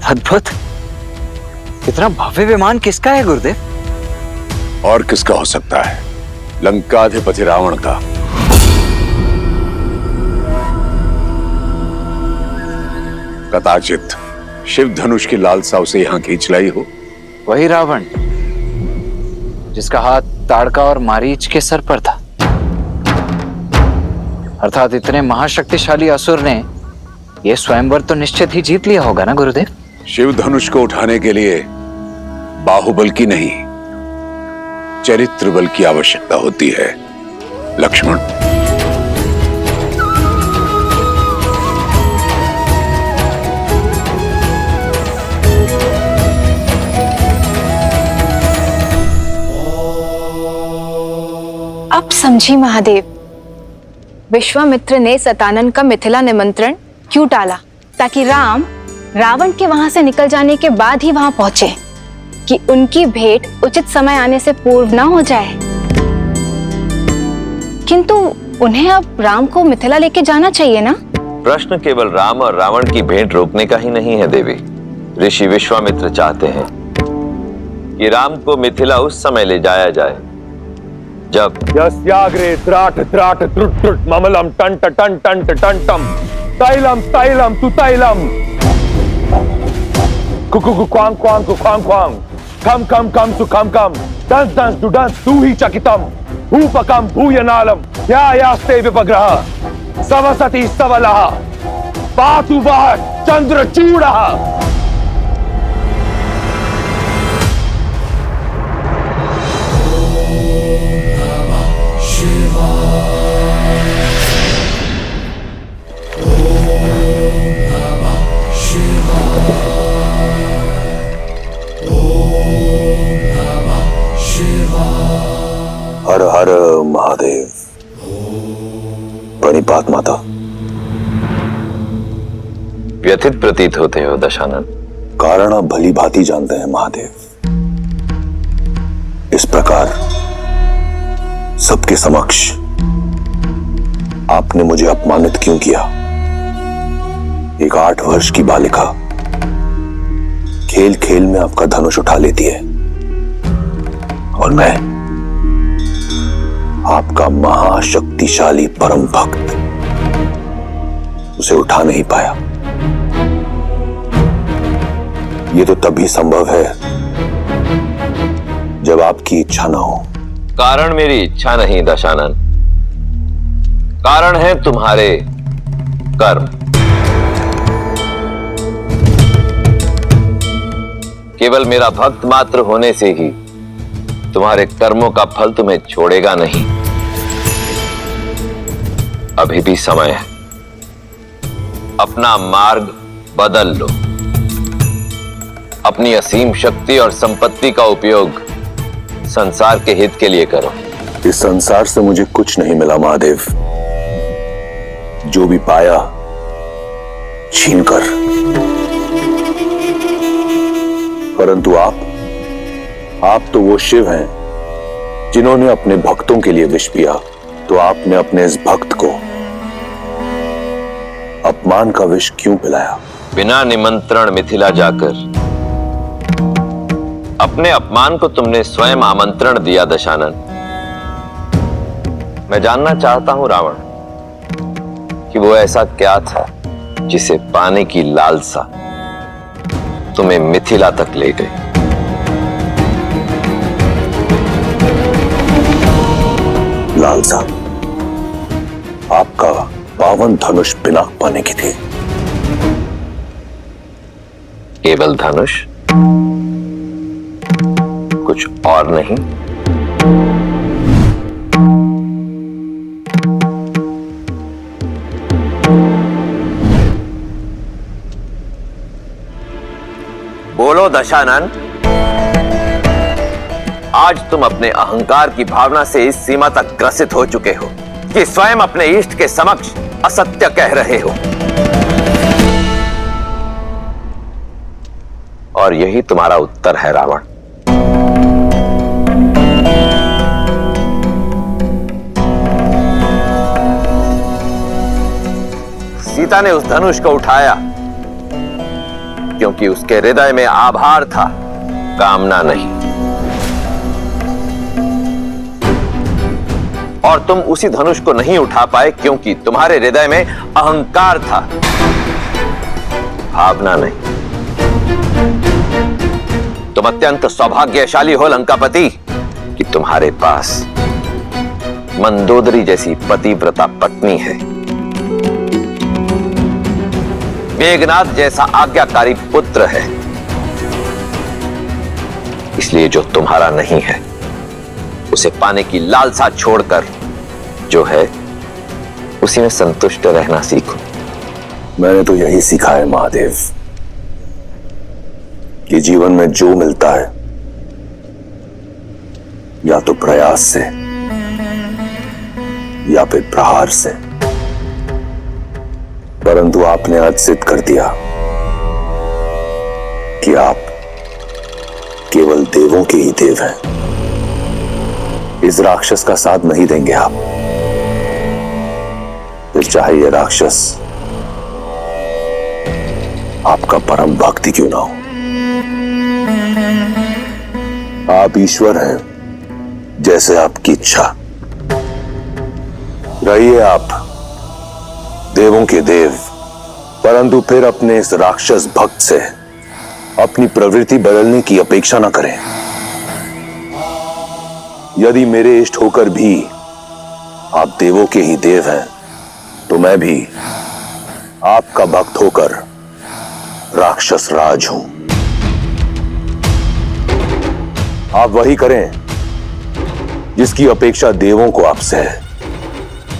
अद्भुत, इतना भव्य विमान किसका है गुरुदेव? और किसका हो सकता है? लंकाधिपति रावण का। कदाचित शिव धनुष की लालसा उसे यहां खींच लाई हो। वही रावण जिसका हाथ ताड़का और मारीच के सर पर था। अर्थात इतने महाशक्तिशाली असुर ने यह स्वयंवर तो निश्चित ही जीत लिया होगा ना गुरुदेव? शिव धनुष को उठाने के लिए बाहुबल की नहीं, चरित्र बल की आवश्यकता होती है लक्ष्मण। अब समझी महादेव, विश्वामित्र ने सतानन का मिथिला निमंत्रण क्यों टाला, ताकि राम रावण के वहां से निकल जाने के बाद ही वहां पहुंचे, कि उनकी भेंट उचित समय आने से पूर्व ना हो जाए। किंतु उन्हें अब राम को मिथिला लेके जाना चाहिए ना? प्रश्न केवल राम और रावण की भेंट रोकने का ही नहीं है देवी। ऋषि विश्वामित्र चाहते हैं कि राम को मिथिला उस समय ले जाया जाए जब यस्याग्रे त्राट त्राट त्रुट त्रुट ममलम टंट टंट टंट टंटम तैलम तैलम तु तैलम Kuku Quang Quang Quang Quang कम कम कम तु कम कम दंस दंस तु दंस तू ही चकितम भूपकम भूयनालम यास्ते विपग्रह सवसति सवलः पातु वः चंद्रचूडः। हर हर महादेव। प्रणिपात माता। व्यथित प्रतीत होते हो दशानन। कारण आप भली भांति जानते हैं महादेव। इस प्रकार सबके समक्ष आपने मुझे अपमानित क्यों किया? एक 8 वर्ष की बालिका खेल खेल में आपका धनुष उठा लेती है और मैं आपका महाशक्तिशाली परम भक्त उसे उठा नहीं पाया। ये तो तभी संभव है जब आपकी इच्छा ना हो। कारण मेरी इच्छा नहीं दशानन, कारण है तुम्हारे कर्म। केवल मेरा भक्त मात्र होने से ही तुम्हारे कर्मों का फल तुम्हें छोड़ेगा नहीं। अभी भी समय है, अपना मार्ग बदल लो। अपनी असीम शक्ति और संपत्ति का उपयोग संसार के हित के लिए करो। इस संसार से मुझे कुछ नहीं मिला महादेव। जो भी पाया छीनकर। परंतु आप तो वो शिव हैं जिन्होंने अपने भक्तों के लिए विष पिया। तो आपने अपने इस भक्त को अपमान का विष क्यों पिलाया? बिना निमंत्रण मिथिला जाकर अपने अपमान को तुमने स्वयं आमंत्रण दिया दशानन। मैं जानना चाहता हूं रावण कि वो ऐसा क्या था जिसे पाने की लालसा तुम्हें मिथिला तक ले गई। लालसा आपका पावन धनुष पिनाक पाने की थी। केवल धनुष, कुछ और नहीं? बोलो दशानन, आज तुम अपने अहंकार की भावना से इस सीमा तक ग्रसित हो चुके हो कि स्वयं अपने इष्ट के समक्ष असत्य कह रहे हो। और यही तुम्हारा उत्तर है रावण। सीता ने उस धनुष को उठाया क्योंकि उसके हृदय में आभार था, कामना नहीं। और तुम उसी धनुष को नहीं उठा पाए क्योंकि तुम्हारे हृदय में अहंकार था, भावना नहीं। तुम अत्यंत सौभाग्यशाली हो लंकापति कि तुम्हारे पास मंदोदरी जैसी पतिव्रता पत्नी है, मेघनाद जैसा आज्ञाकारी पुत्र है। इसलिए जो तुम्हारा नहीं है उसे पाने की लालसा छोड़कर जो है उसी में संतुष्ट रहना सीखो। मैंने तो यही सीखा है महादेव कि जीवन में जो मिलता है या तो प्रयास से या फिर प्रहार से। परंतु आपने आज सिद्ध कर दिया कि आप केवल देवों के ही देव हैं। इस राक्षस का साथ नहीं देंगे आप, फिर चाहे ये राक्षस आपका परम भक्ति क्यों ना हो। आप ईश्वर हैं, जैसे आपकी इच्छा। रहिए आप देवों के देव, परंतु फिर अपने इस राक्षस भक्त से अपनी प्रवृत्ति बदलने की अपेक्षा न करें। यदि मेरे इष्ट होकर भी आप देवों के ही देव हैं, तो मैं भी आपका भक्त होकर राक्षस राज हूं। आप वही करें जिसकी अपेक्षा देवों को आपसे है,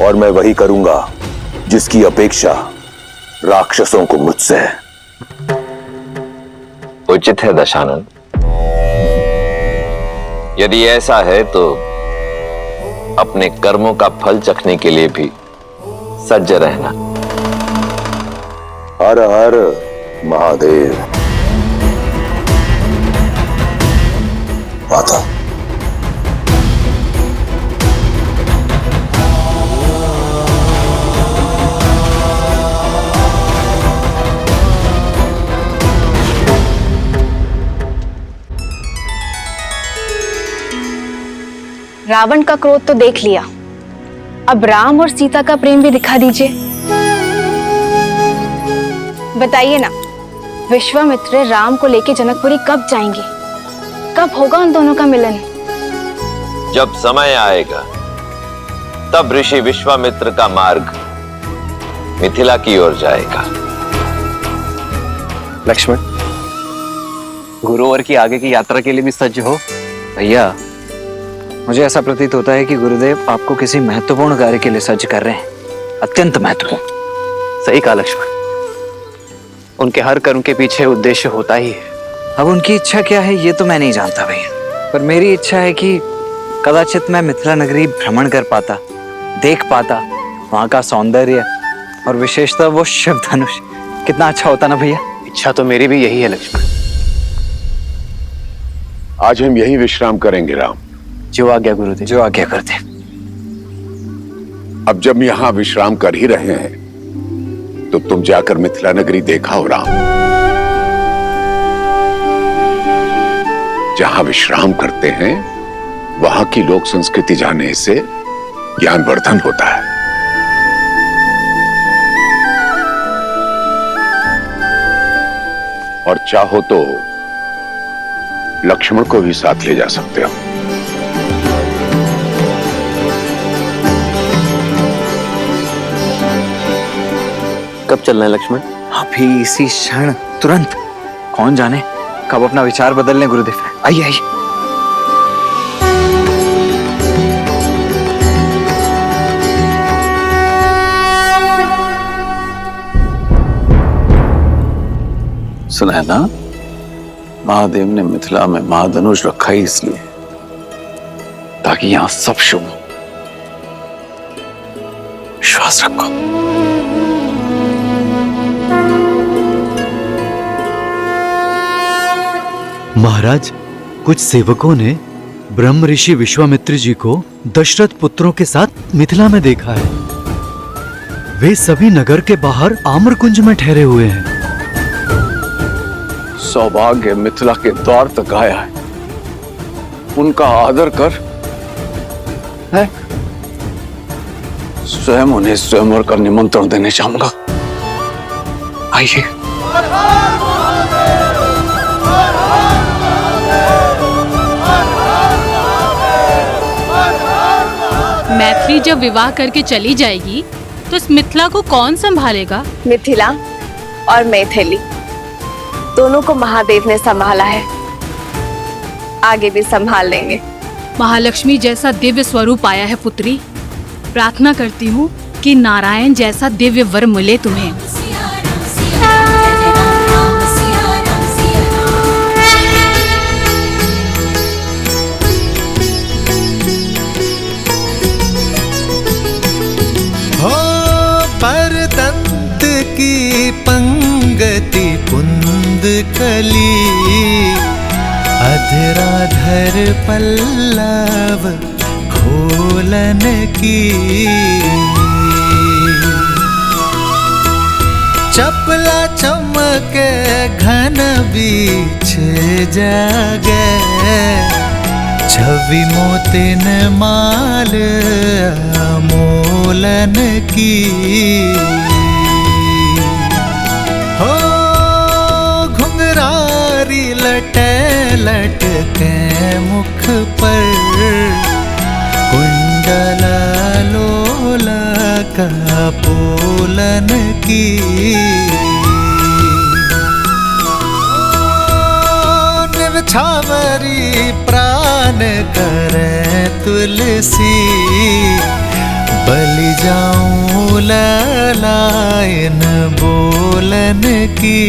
और मैं वही करूंगा जिसकी अपेक्षा राक्षसों को मुझसे है। उचित है दशानन। यदि ऐसा है तो अपने कर्मों का फल चखने के लिए भी सज्ज रहना। हर हर महादेव। माता, रावण का क्रोध तो देख लिया, अब राम और सीता का प्रेम भी दिखा दीजिए। बताइए ना, विश्वामित्र राम को लेके जनकपुरी कब जाएंगे? कब होगा उन दोनों का मिलन? जब समय आएगा तब ऋषि विश्वामित्र का मार्ग मिथिला की ओर जाएगा। लक्ष्मण, गुरुवर की आगे की यात्रा के लिए भी सज्ज हो। भैया, मुझे ऐसा प्रतीत होता है कि गुरुदेव आपको किसी महत्वपूर्ण कार्य के लिए सज्ज कर रहे हैं, अत्यंत महत्वपूर्ण। सही कहा लक्ष्मण, उनके हर कर्म के पीछे उद्देश्य होता ही है। अब उनकी इच्छा क्या है ये तो मैं नहीं जानता भैया, पर मेरी इच्छा है कि कदाचित मैं मिथिला नगरी भ्रमण कर पाता, देख पाता वहां का सौंदर्य और विशेषतः वो शिव धनुष। कितना अच्छा होता ना भैया। इच्छा तो मेरी भी यही है लक्ष्मण। आज हम यही विश्राम करेंगे राम। जो आज्ञा गुरुदेव। जो आज्ञा गुरुदेव। अब जब यहाँ विश्राम कर ही रहे हैं तो तुम जाकर मिथिला नगरी देखा हो राम। जहां विश्राम करते हैं वहां की लोक संस्कृति जानने से ज्ञानवर्धन होता है। और चाहो तो लक्ष्मण को भी साथ ले जा सकते हो। कब चलना है लक्ष्मण? अभी इसी क्षण, तुरंत। कौन जाने कब अपना विचार बदल लें गुरुदेव। आइए आइए। सुना है ना, महादेव ने मिथिला में महाधनुष रखा ही इसलिए ताकि यहां सब शुभ हो। विश्वास रखो। महाराज, कुछ सेवकों ने ब्रह्म ऋषि विश्वामित्र जी को दशरथ पुत्रों के साथ मिथिला में देखा है। वे सभी नगर के बाहर आम्रकुंज में ठहरे हुए हैं। सौभाग्य मिथिला के द्वार तक आया है, उनका आदर कर। है? स्वयं उन्हें स्वयंवर का निमंत्रण देने चाहूंगा। आइए। मैथिली जब विवाह करके चली जाएगी तो इस मिथिला को कौन संभालेगा? मिथिला और मैथिली दोनों को महादेव ने संभाला है, आगे भी संभाल लेंगे। महालक्ष्मी जैसा दिव्य स्वरूप आया है पुत्री। प्रार्थना करती हूँ कि नारायण जैसा दिव्य वर मिले तुम्हें। हो परतंत की पंगति पुंद कली, अधराधर पल्लव खोलन की, चपला चमके घन बीच जागे, छवि मोतिन माल मोलन की। हो घुंघरारी लटे लटके मुख पर, कुंडल लोला का पोलन की। निर्छावरी प्राण करे तुलसी, बलि जाऊं ललायन बोलन की।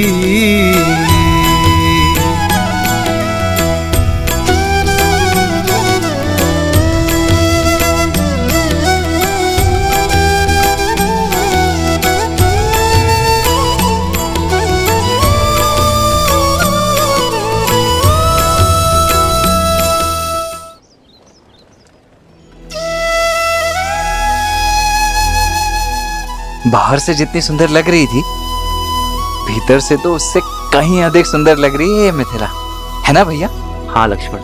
बाहर से जितनी सुंदर लग रही थी, भीतर से तो उससे कहीं अधिक सुंदर लग रही है ये मिथिला, है ना भैया? हाँ लक्ष्मण,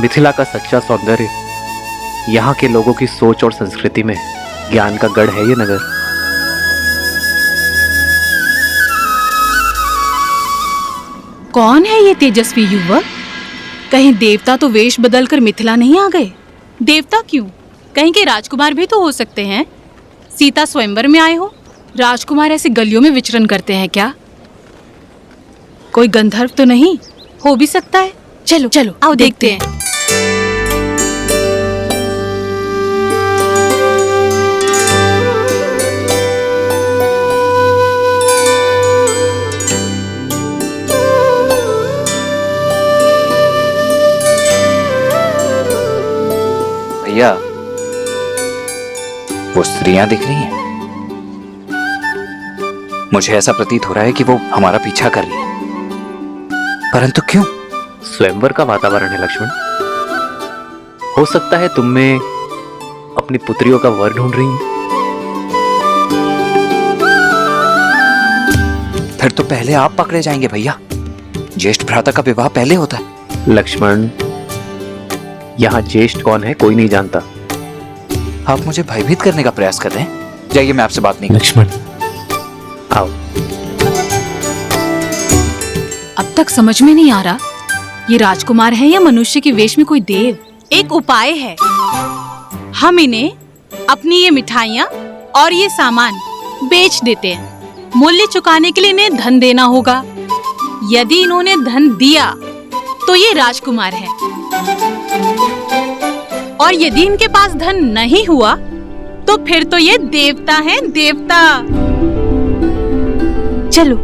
मिथिला का सच्चा सौंदर्य यहाँ के लोगों की सोच और संस्कृति में ज्ञान का गढ़ है ये नगर। कौन है ये तेजस्वी युवक? कहीं देवता तो वेश बदलकर मिथिला नहीं आ गए? देवता क्यों, कहीं के राजकुमार भी तो हो सकते हैं। सीता स्वयंवर में आए हो, राजकुमार ऐसे गलियों में विचरण करते हैं क्या? कोई गंधर्व तो नहीं हो भी सकता है। चलो चलो आओ देखते हैं। भैया, वो स्त्रियां दिख रही हैं। मुझे ऐसा प्रतीत हो रहा है कि वो हमारा पीछा कर रही है, परंतु क्यों? स्वयंवर का वातावरण है लक्ष्मण। हो सकता है तुम में अपनी पुत्रियों का वर ढूंढ रही हैं। फिर तो पहले आप पकड़े जाएंगे भैया। ज्येष्ठ भ्राता का विवाह पहले होता है। लक्ष्मण, यहाँ ज्येष्ठ कौन है कोई नहीं जानता। आप मुझे भयभीत करने का प्रयास कर रहे हैं। जाइए, मैं आपसे बात नहीं। लक्ष्मण आओ। अब तक समझ में नहीं आ रहा ये राजकुमार है या मनुष्य के वेश में कोई देव। एक उपाय है, हम इन्हें अपनी ये मिठाइयाँ और ये सामान बेच देते हैं। मूल्य चुकाने के लिए इन्हें धन देना होगा। यदि इन्होंने धन दिया तो ये राजकुमार है, और यदि इनके पास धन नहीं हुआ तो फिर तो ये देवता हैं, देवता। चलो